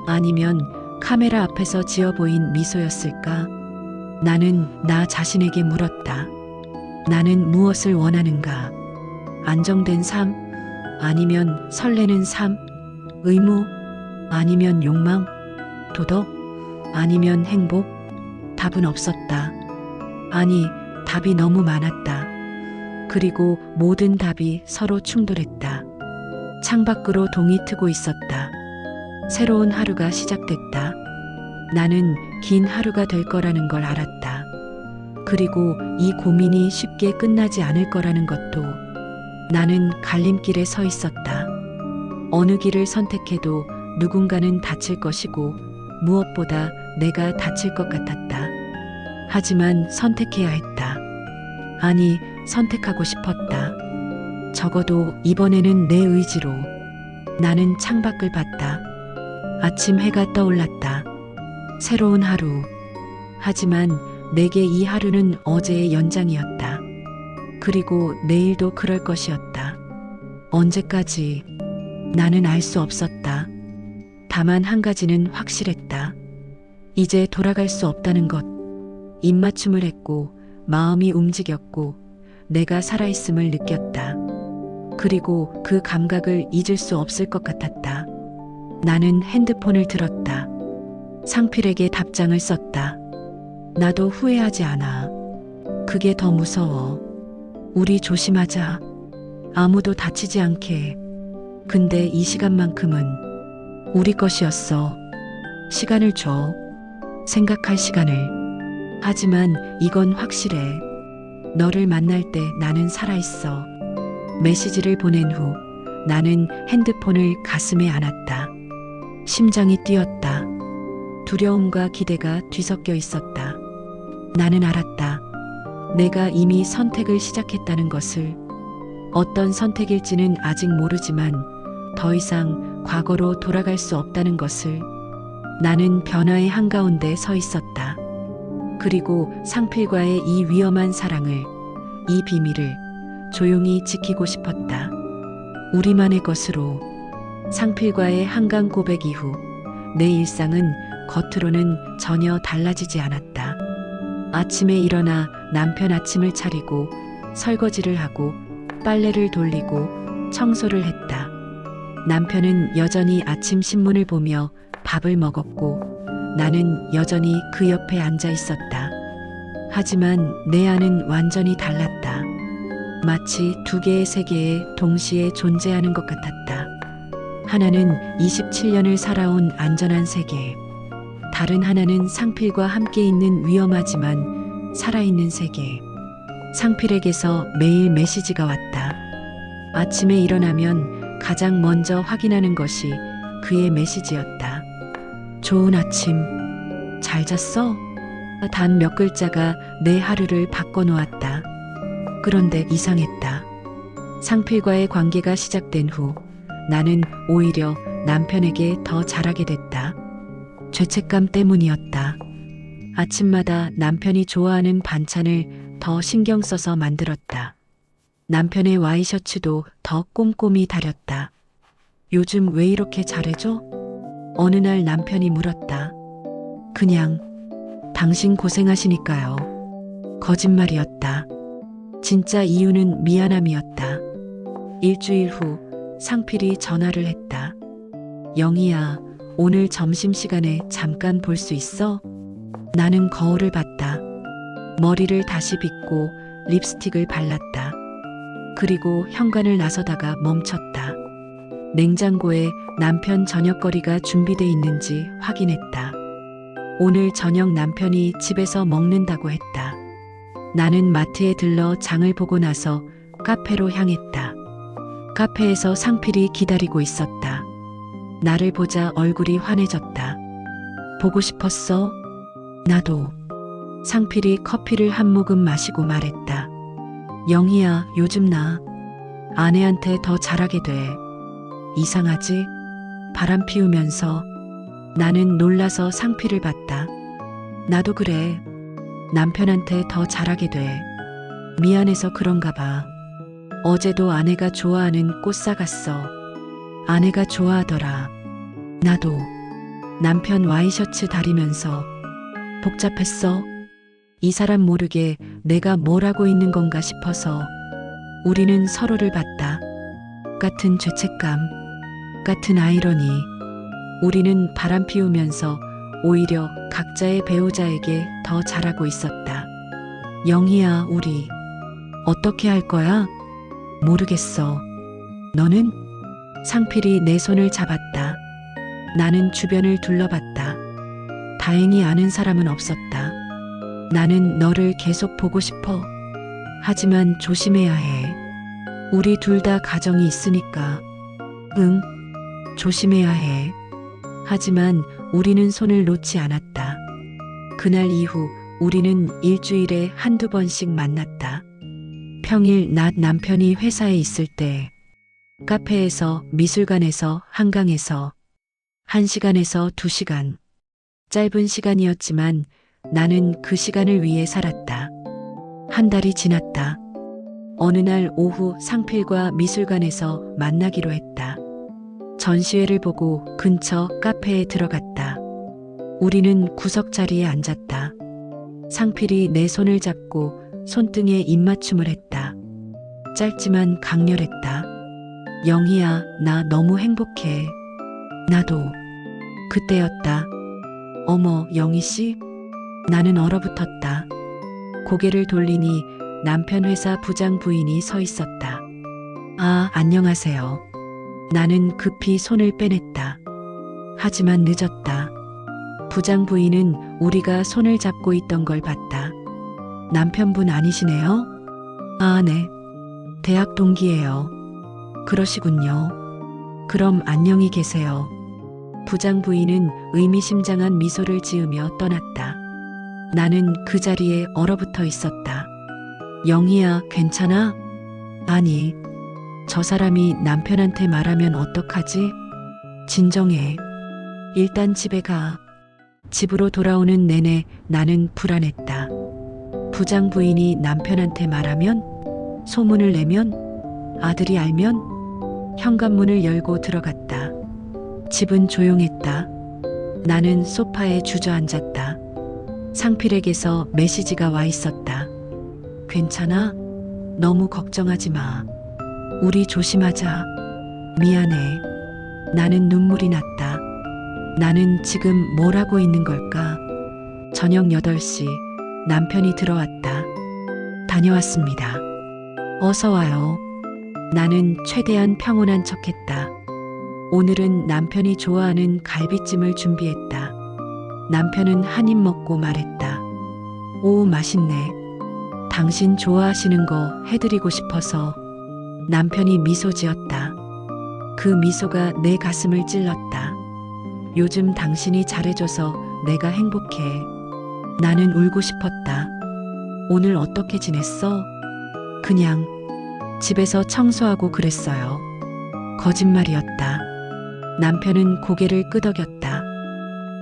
아니면 카메라 앞에서 지어 보인 미소였을까? 나는 나 자신에게 물었다. 나는 무엇을 원하는가? 안정된 삶? 아니면 설레는 삶? 의무? 아니면 욕망? 도덕? 아니면 행복? 답은 없었다. 아니, 답이 너무 많았다. 그리고 모든 답이 서로 충돌했다. 창밖으로 동이 트고 있었다. 새로운 하루가 시작됐다. 나는 긴 하루가 될 거라는 걸 알았다. 그리고 이 고민이 쉽게 끝나지 않을 거라는 것도. 나는 갈림길에 서 있었다. 어느 길을 선택해도 누군가는 다칠 것이고 무엇보다 내가 다칠 것 같았다. 하지만 선택해야 했다. 아니, 선택하고 싶었다. 적어도 이번에는 내 의지로. 나는 창밖을 봤다. 아침 해가 떠올랐다. 새로운 하루. 하지만 내게 이 하루는 어제의 연장이었다. 그리고 내일도 그럴 것이었다. 언제까지? 나는 알 수 없었다. 다만 한 가지는 확실했다. 이제 돌아갈 수 없다는 것. 입맞춤을 했고 마음이 움직였고 내가 살아있음을 느꼈다. 그리고 그 감각을 잊을 수 없을 것 같았다. 나는 핸드폰을 들었다. 상필에게 답장을 썼다. 나도 후회하지 않아. 그게 더 무서워. 우리 조심하자. 아무도 다치지 않게. 근데 이 시간만큼은 우리 것이었어. 시간을 줘. 생각할 시간을. 하지만 이건 확실해. 너를 만날 때 나는 살아있어. 메시지를 보낸 후 나는 핸드폰을 가슴에 안았다. 심장이 뛰었다. 두려움과 기대가 뒤섞여 있었다. 나는 알았다. 내가 이미 선택을 시작했다는 것을. 어떤 선택일지는 아직 모르지만 더 이상 과거로 돌아갈 수 없다는 것을. 나는 변화의 한가운데 서 있었다. 그리고 상필과의 이 위험한 사랑을, 이 비밀을 조용히 지키고 싶었다. 우리만의 것으로. 상필과의 한강 고백 이후 내 일상은 겉으로는 전혀 달라지지 않았다. 아침에 일어나 남편 아침을 차리고 설거지를 하고 빨래를 돌리고 청소를 했다. 남편은 여전히 아침 신문을 보며 밥을 먹었고 나는 여전히 그 옆에 앉아 있었다. 하지만 내 안은 완전히 달랐다. 마치 두 개의 세계에 동시에 존재하는 것 같았다. 하나는 27년을 살아온 안전한 세계. 다른 하나는 상필과 함께 있는 위험하지만 살아있는 세계. 상필에게서 매일 메시지가 왔다. 아침에 일어나면 가장 먼저 확인하는 것이 그의 메시지였다. 좋은 아침. 잘 잤어? 단 몇 글자가 내 하루를 바꿔놓았다. 그런데 이상했다. 상필과의 관계가 시작된 후 나는 오히려 남편에게 더 잘하게 됐다. 죄책감 때문이었다. 아침마다 남편이 좋아하는 반찬을 더 신경 써서 만들었다. 남편의 와이셔츠도 더 꼼꼼히 다렸다. 요즘 왜 이렇게 잘해줘? 어느 날 남편이 물었다. 그냥 당신 고생하시니까요. 거짓말이었다. 진짜 이유는 미안함이었다. 일주일 후 상필이 전화를 했다. 영희야, 오늘 점심시간에 잠깐 볼 수 있어? 나는 거울을 봤다. 머리를 다시 빗고 립스틱을 발랐다. 그리고 현관을 나서다가 멈췄다. 냉장고에 남편 저녁거리가 준비돼 있는지 확인했다. 오늘 저녁 남편이 집에서 먹는다고 했다. 나는 마트에 들러 장을 보고 나서 카페로 향했다. 카페에서 상필이 기다리고 있었다. 나를 보자 얼굴이 환해졌다. 보고 싶었어? 나도. 상필이 커피를 한 모금 마시고 말했다. 영희야, 요즘 나 아내한테 더 잘하게 돼. 이상하지? 바람 피우면서. 나는 놀라서 상필을 봤다. 나도 그래. 남편한테 더 잘하게 돼. 미안해서 그런가 봐. 어제도 아내가 좋아하는 꽃 사갔어. 아내가 좋아하더라. 나도. 남편 와이셔츠 다리면서. 복잡했어? 이 사람 모르게 내가 뭘 하고 있는 건가 싶어서. 우리는 서로를 봤다. 같은 죄책감, 같은 아이러니. 우리는 바람 피우면서 오히려 각자의 배우자에게 더 잘하고 있었다. 영희야, 우리 어떻게 할 거야? 모르겠어. 너는? 상필이 내 손을 잡았다. 나는 주변을 둘러봤다. 다행히 아는 사람은 없었다. 나는 너를 계속 보고 싶어. 하지만 조심해야 해. 우리 둘 다 가정이 있으니까. 응, 조심해야 해. 하지만 우리는 손을 놓지 않았다. 그날 이후 우리는 일주일에 한두 번씩 만났다. 평일 낮 남편이 회사에 있을 때, 카페에서, 미술관에서, 한강에서, 1시간에서 2시간. 짧은 시간이었지만 나는 그 시간을 위해 살았다. 한 달이 지났다. 어느 날 오후 상필과 미술관에서 만나기로 했다. 전시회를 보고 근처 카페에 들어갔다. 우리는 구석 자리에 앉았다. 상필이 내 손을 잡고 손등에 입맞춤을 했다. 짧지만 강렬했다. 영희야, 나 너무 행복해. 나도. 그때였다. 어머, 영희 씨? 나는 얼어붙었다. 고개를 돌리니 남편 회사 부장 부인이 서 있었다. 아, 안녕하세요. 나는 급히 손을 빼냈다. 하지만 늦었다. 부장 부인은 우리가 손을 잡고 있던 걸 봤다. 남편분 아니시네요? 아, 네. 대학 동기예요. 그러시군요. 그럼 안녕히 계세요. 부장 부인은 의미심장한 미소를 지으며 떠났다. 나는 그 자리에 얼어붙어 있었다. 영희야, 괜찮아? 아니, 저 사람이 남편한테 말하면 어떡하지? 진정해. 일단 집에 가. 집으로 돌아오는 내내 나는 불안했다. 부장 부인이 남편한테 말하면? 소문을 내면? 아들이 알면? 현관문을 열고 들어갔다. 집은 조용했다. 나는 소파에 주저앉았다. 상필에게서 메시지가 와 있었다. 괜찮아? 너무 걱정하지 마. 우리 조심하자. 미안해. 나는 눈물이 났다. 나는 지금 뭘 하고 있는 걸까? 저녁 8시 남편이 들어왔다. 다녀왔습니다. 어서 와요. 나는 최대한 평온한 척했다. 오늘은 남편이 좋아하는 갈비찜을 준비했다. 남편은 한 입 먹고 말했다. 오, 맛있네. 당신 좋아하시는 거 해드리고 싶어서. 남편이 미소 지었다. 그 미소가 내 가슴을 찔렀다. 요즘 당신이 잘해줘서 내가 행복해. 나는 울고 싶었다. 오늘 어떻게 지냈어? 그냥 집에서 청소하고 그랬어요. 거짓말이었다. 남편은 고개를 끄덕였다.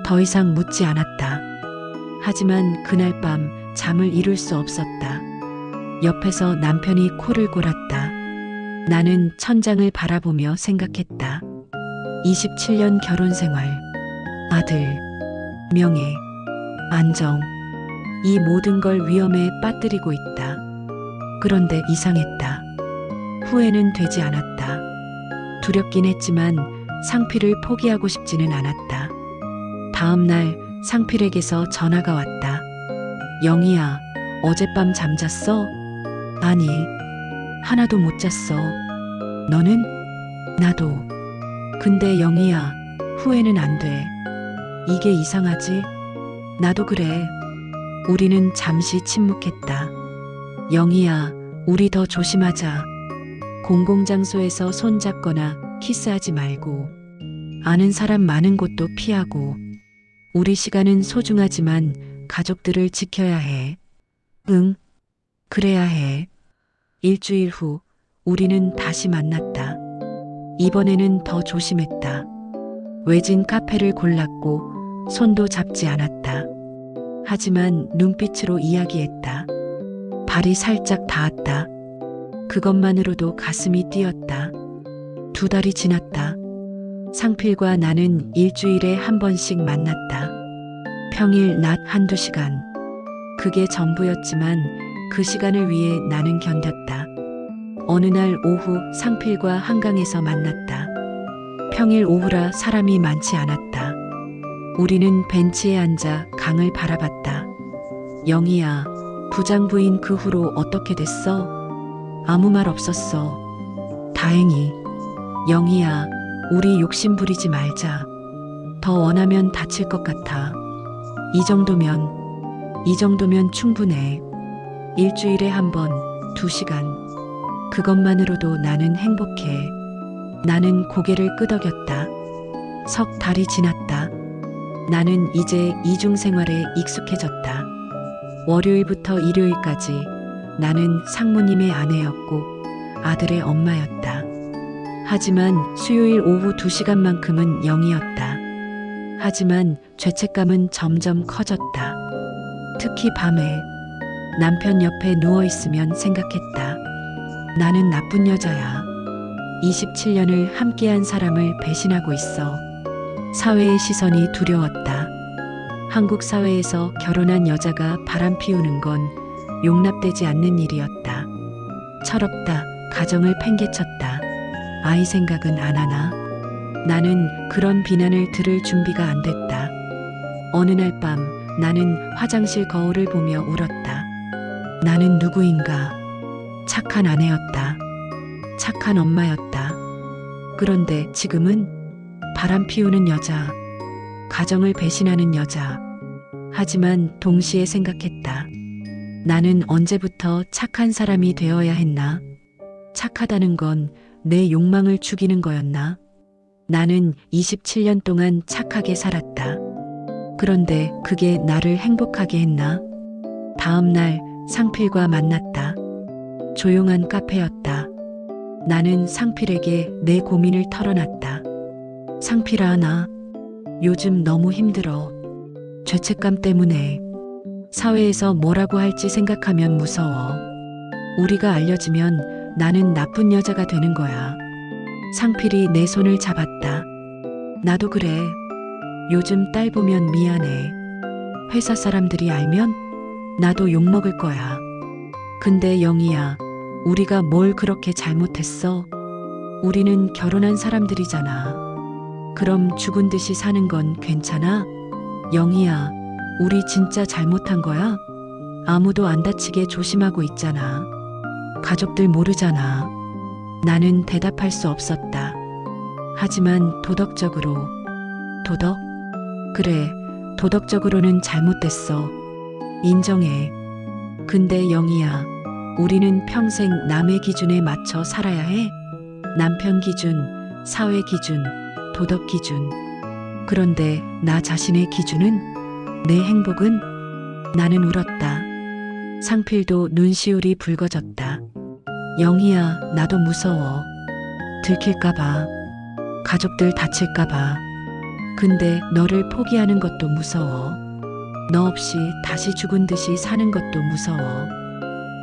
더 이상 묻지 않았다. 하지만 그날 밤 잠을 이룰 수 없었다. 옆에서 남편이 코를 골았다. 나는 천장을 바라보며 생각했다. 27년 결혼 생활, 아들, 명예, 안정, 이 모든 걸 위험에 빠뜨리고 있다. 그런데 이상했다. 후회는 되지 않았다. 두렵긴 했지만 상필을 포기하고 싶지는 않았다. 다음 날 상필에게서 전화가 왔다. 영희야, 어젯밤 잠잤어? 아니, 하나도 못 잤어. 너는? 나도. 근데 영희야, 후회는 안 돼. 이게 이상하지? 나도 그래. 우리는 잠시 침묵했다. 영희야, 우리 더 조심하자. 공공장소에서 손잡거나 키스하지 말고. 아는 사람 많은 곳도 피하고. 우리 시간은 소중하지만 가족들을 지켜야 해. 응, 그래야 해. 일주일 후 우리는 다시 만났다. 이번에는 더 조심했다. 외진 카페를 골랐고 손도 잡지 않았다. 하지만 눈빛으로 이야기했다. 발이 살짝 닿았다. 그것만으로도 가슴이 뛰었다. 2달이 지났다. 상필과 나는 일주일에 한 번씩 만났다. 평일 낮 1~2시간. 그게 전부였지만 그 시간을 위해 나는 견뎠다. 어느 날 오후 상필과 한강에서 만났다. 평일 오후라 사람이 많지 않았다. 우리는 벤치에 앉아 강을 바라봤다. 영희야, 부장 부인 그 후로 어떻게 됐어? 아무 말 없었어. 다행히. 영희야, 우리 욕심 부리지 말자. 더 원하면 다칠 것 같아. 이 정도면 충분해. 일주일에 한 번, 2시간. 그것만으로도 나는 행복해. 나는 고개를 끄덕였다. 석 달이 지났다. 나는 이제 이중생활에 익숙해졌다. 월요일부터 일요일까지 나는 상무님의 아내였고 아들의 엄마였다. 하지만 수요일 오후 2시간만큼은 0이었다. 하지만 죄책감은 점점 커졌다. 특히 밤에 남편 옆에 누워있으면 생각했다. 나는 나쁜 여자야. 27년을 함께한 사람을 배신하고 있어. 사회의 시선이 두려웠다. 한국 사회에서 결혼한 여자가 바람 피우는 건 용납되지 않는 일이었다. 철없다. 가정을 팽개쳤다. 아이 생각은 안 하나? 나는 그런 비난을 들을 준비가 안 됐다. 어느 날 밤 나는 화장실 거울을 보며 울었다. 나는 누구인가? 착한 아내였다. 착한 엄마였다. 그런데 지금은 바람 피우는 여자, 가정을 배신하는 여자. 하지만 동시에 생각했다. 나는 언제부터 착한 사람이 되어야 했나? 착하다는 건 내 욕망을 죽이는 거였나? 나는 27년 동안 착하게 살았다. 그런데 그게 나를 행복하게 했나? 다음 날 상필과 만났다. 조용한 카페였다. 나는 상필에게 내 고민을 털어놨다. 상필아, 나 요즘 너무 힘들어. 죄책감 때문에. 사회에서 뭐라고 할지 생각하면 무서워. 우리가 알려지면 나는 나쁜 여자가 되는 거야. 상필이 내 손을 잡았다. 나도 그래. 요즘 딸 보면 미안해. 회사 사람들이 알면 나도 욕먹을 거야. 근데 영희야, 우리가 뭘 그렇게 잘못했어? 우리는 결혼한 사람들이잖아. 그럼 죽은 듯이 사는 건 괜찮아? 영희야, 우리 진짜 잘못한 거야? 아무도 안 다치게 조심하고 있잖아. 가족들 모르잖아. 나는 대답할 수 없었다. 하지만 도덕적으로. 도덕? 그래, 도덕적으로는 잘못됐어. 인정해. 근데 영희야, 우리는 평생 남의 기준에 맞춰 살아야 해? 남편 기준, 사회 기준, 도덕 기준. 그런데 나 자신의 기준은? 내 행복은? 나는 울었다. 상필도 눈시울이 붉어졌다. 영희야, 나도 무서워. 들킬까봐. 가족들 다칠까봐. 근데 너를 포기하는 것도 무서워. 너 없이 다시 죽은 듯이 사는 것도 무서워.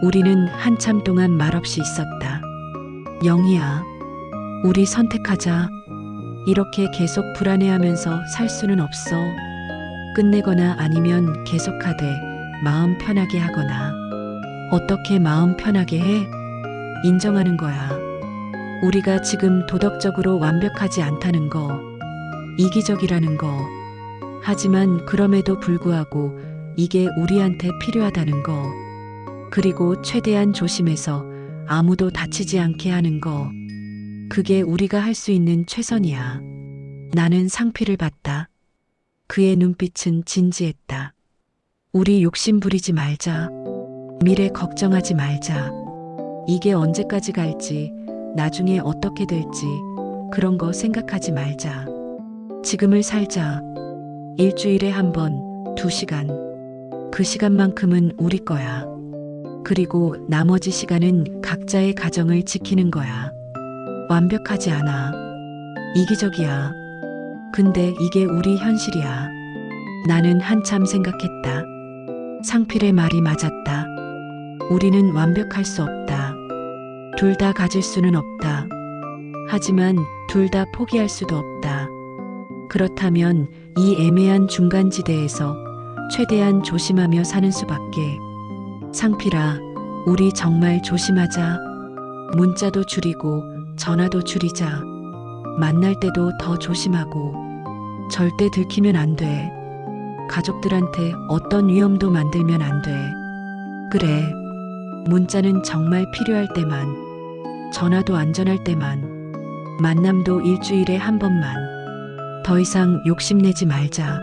우리는 한참 동안 말없이 있었다. 영희야, 우리 선택하자. 이렇게 계속 불안해하면서 살 수는 없어. 끝내거나 아니면 계속하되 마음 편하게 하거나. 어떻게 마음 편하게 해? 인정하는 거야. 우리가 지금 도덕적으로 완벽하지 않다는 거, 이기적이라는 거. 하지만 그럼에도 불구하고 이게 우리한테 필요하다는 거. 그리고 최대한 조심해서 아무도 다치지 않게 하는 거. 그게 우리가 할 수 있는 최선이야. 나는 상필을 봤다. 그의 눈빛은 진지했다. 우리 욕심 부리지 말자. 미래 걱정하지 말자. 이게 언제까지 갈지, 나중에 어떻게 될지 그런 거 생각하지 말자. 지금을 살자. 일주일에 한 번, 2시간. 그 시간만큼은 우리 거야. 그리고 나머지 시간은 각자의 가정을 지키는 거야. 완벽하지 않아. 이기적이야. 근데 이게 우리 현실이야. 나는 한참 생각했다. 상필의 말이 맞았다. 우리는 완벽할 수 없다. 둘 다 가질 수는 없다. 하지만 둘 다 포기할 수도 없다. 그렇다면 이 애매한 중간지대에서 최대한 조심하며 사는 수밖에. 상필아, 우리 정말 조심하자. 문자도 줄이고 전화도 줄이자. 만날 때도 더 조심하고. 절대 들키면 안 돼. 가족들한테 어떤 위험도 만들면 안 돼. 그래, 문자는 정말 필요할 때만, 전화도 안전할 때만, 만남도 일주일에 한 번만. 더 이상 욕심내지 말자.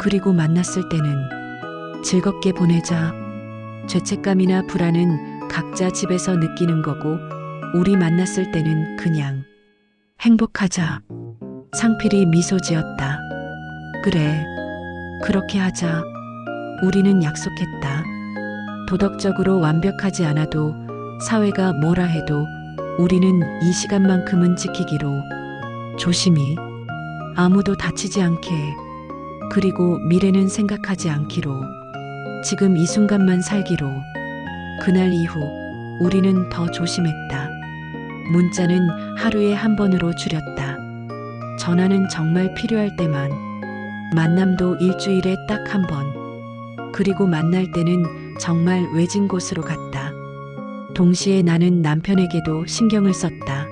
그리고 만났을 때는 즐겁게 보내자. 죄책감이나 불안은 각자 집에서 느끼는 거고, 우리 만났을 때는 그냥 행복하자. 상필이 미소 지었다. 그래, 그렇게 하자. 우리는 약속했다. 도덕적으로 완벽하지 않아도, 사회가 뭐라 해도 우리는 이 시간만큼은 지키기로. 조심히. 아무도 다치지 않게. 그리고 미래는 생각하지 않기로. 지금 이 순간만 살기로. 그날 이후 우리는 더 조심했다. 문자는 하루에 한 번으로 줄였다. 전화는 정말 필요할 때만. 만남도 일주일에 딱 한 번. 그리고 만날 때는 정말 외진 곳으로 갔다. 동시에 나는 남편에게도 신경을 썼다.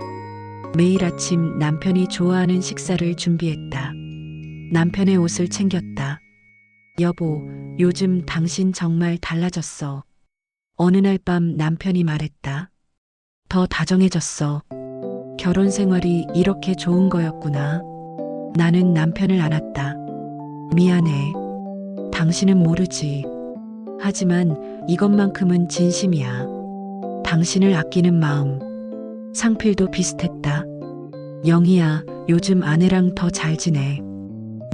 매일 아침 남편이 좋아하는 식사를 준비했다. 남편의 옷을 챙겼다. 여보, 요즘 당신 정말 달라졌어. 어느 날 밤 남편이 말했다. 더 다정해졌어. 결혼 생활이 이렇게 좋은 거였구나. 나는 남편을 안았다. 미안해. 당신은 모르지. 하지만 이것만큼은 진심이야. 당신을 아끼는 마음. 상필도 비슷했다. 영희야, 요즘 아내랑 더 잘 지내.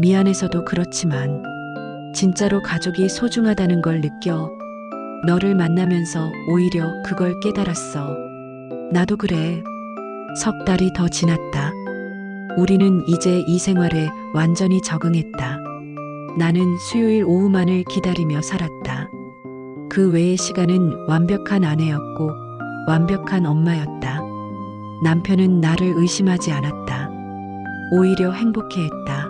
미안해서도 그렇지만 진짜로 가족이 소중하다는 걸 느껴. 너를 만나면서 오히려 그걸 깨달았어. 나도 그래. 석 달이 더 지났다. 우리는 이제 이 생활에 완전히 적응했다. 나는 수요일 오후만을 기다리며 살았다. 그 외의 시간은 완벽한 아내였고 완벽한 엄마였다. 남편은 나를 의심하지 않았다. 오히려 행복해했다.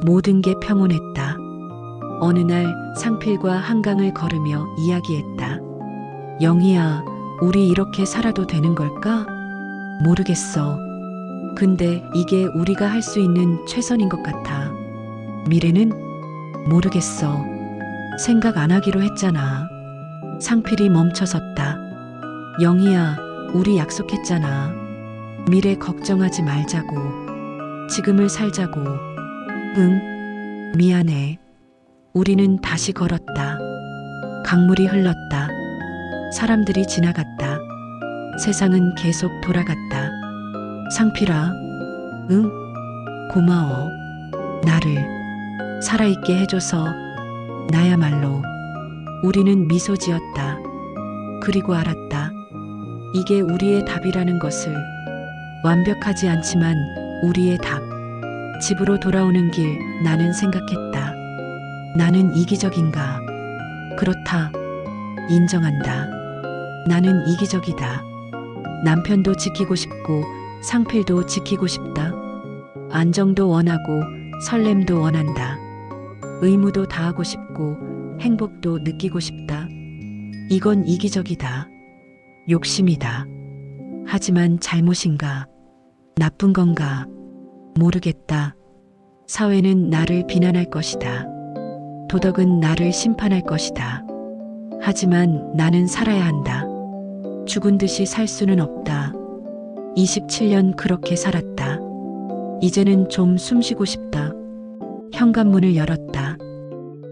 모든 게 평온했다. 어느 날 상필과 한강을 걸으며 이야기했다. 영희야, 우리 이렇게 살아도 되는 걸까? 모르겠어. 근데 이게 우리가 할 수 있는 최선인 것 같아. 미래는? 모르겠어. 생각 안 하기로 했잖아. 상필이 멈춰섰다. 영희야, 우리 약속했잖아. 미래 걱정하지 말자고. 지금을 살자고. 응, 미안해. 우리는 다시 걸었다. 강물이 흘렀다. 사람들이 지나갔다. 세상은 계속 돌아갔다. 상필아, 응? 고마워. 나를 살아있게 해줘서. 나야말로. 우리는 미소 지었다. 그리고 알았다. 이게 우리의 답이라는 것을. 완벽하지 않지만 우리의 답. 집으로 돌아오는 길 나는 생각했다. 나는 이기적인가? 그렇다. 인정한다. 나는 이기적이다. 남편도 지키고 싶고 상필도 지키고 싶다. 안정도 원하고 설렘도 원한다. 의무도 다하고 싶고 행복도 느끼고 싶다. 이건 이기적이다. 욕심이다. 하지만 잘못인가? 나쁜 건가? 모르겠다. 사회는 나를 비난할 것이다. 도덕은 나를 심판할 것이다. 하지만 나는 살아야 한다. 죽은 듯이 살 수는 없다. 27년 그렇게 살았다. 이제는 좀 숨쉬고 싶다. 현관문을 열었다.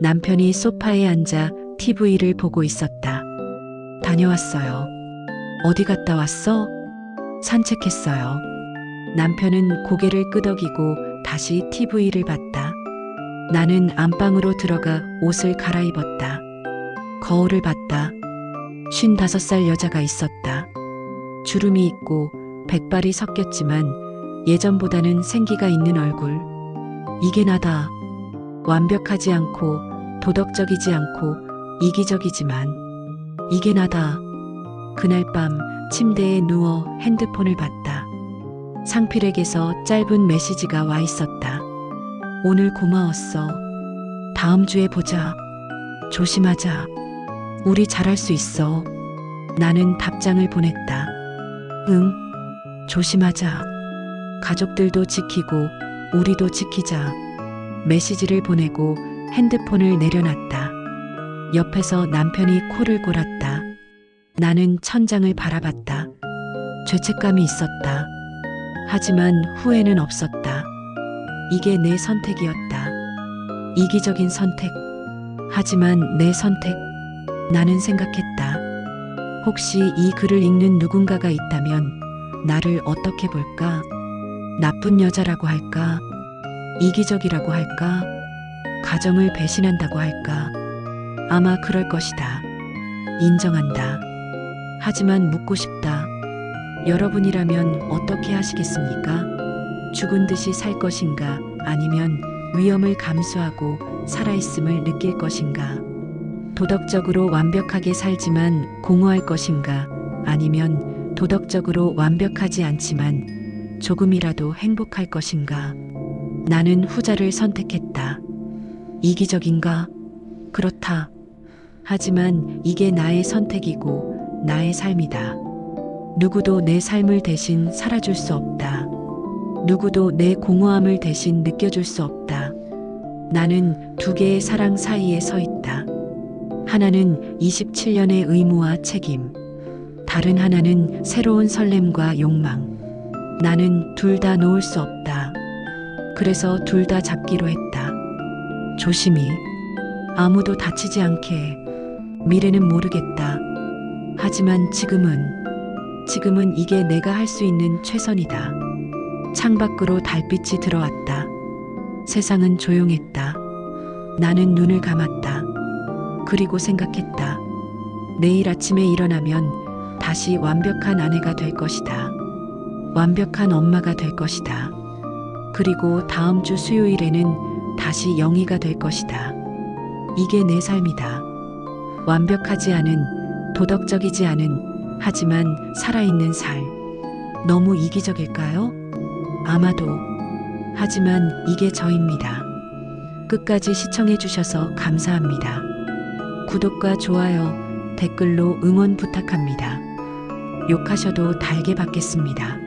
남편이 소파에 앉아 TV를 보고 있었다. 다녀왔어요. 어디 갔다 왔어? 산책했어요. 남편은 고개를 끄덕이고 다시 TV를 봤다. 나는 안방으로 들어가 옷을 갈아입었다. 거울을 봤다. 55살 여자가 있었다. 주름이 있고 백발이 섞였지만 예전보다는 생기가 있는 얼굴. 이게 나다. 완벽하지 않고 도덕적이지 않고 이기적이지만 이게 나다. 그날 밤 침대에 누워 핸드폰을 봤다. 상필에게서 짧은 메시지가 와 있었다. 오늘 고마웠어. 다음 주에 보자. 조심하자. 우리 잘할 수 있어. 나는 답장을 보냈다. 응, 조심하자. 가족들도 지키고 우리도 지키자. 메시지를 보내고 핸드폰을 내려놨다. 옆에서 남편이 코를 골았다. 나는 천장을 바라봤다. 죄책감이 있었다. 하지만 후회는 없었다. 이게 내 선택이었다. 이기적인 선택. 하지만 내 선택. 나는 생각했다. 혹시 이 글을 읽는 누군가가 있다면 나를 어떻게 볼까? 나쁜 여자라고 할까? 이기적이라고 할까? 가정을 배신한다고 할까? 아마 그럴 것이다. 인정한다. 하지만 묻고 싶다. 여러분이라면 어떻게 하시겠습니까? 죽은 듯이 살 것인가? 아니면 위험을 감수하고 살아있음을 느낄 것인가? 도덕적으로 완벽하게 살지만 공허할 것인가? 아니면 도덕적으로 완벽하지 않지만 조금이라도 행복할 것인가? 나는 후자를 선택했다. 이기적인가? 그렇다. 하지만 이게 나의 선택이고 나의 삶이다. 누구도 내 삶을 대신 살아줄 수 없다. 누구도 내 공허함을 대신 느껴줄 수 없다. 나는 두 개의 사랑 사이에 서 있다. 하나는 27년의 의무와 책임. 다른 하나는 새로운 설렘과 욕망. 나는 둘 다 놓을 수 없다. 그래서 둘 다 잡기로 했다. 조심히. 아무도 다치지 않게. 미래는 모르겠다. 하지만 지금은 이게 내가 할 수 있는 최선이다. 창밖으로 달빛이 들어왔다. 세상은 조용했다. 나는 눈을 감았다. 그리고 생각했다. 내일 아침에 일어나면 다시 완벽한 아내가 될 것이다. 완벽한 엄마가 될 것이다. 그리고 다음 주 수요일에는 다시 영희가 될 것이다. 이게 내 삶이다. 완벽하지 않은, 도덕적이지 않은, 하지만 살아있는 삶. 너무 이기적일까요? 아마도. 하지만 이게 저입니다. 끝까지 시청해주셔서 감사합니다. 구독과 좋아요, 댓글로 응원 부탁합니다. 욕하셔도 달게 받겠습니다.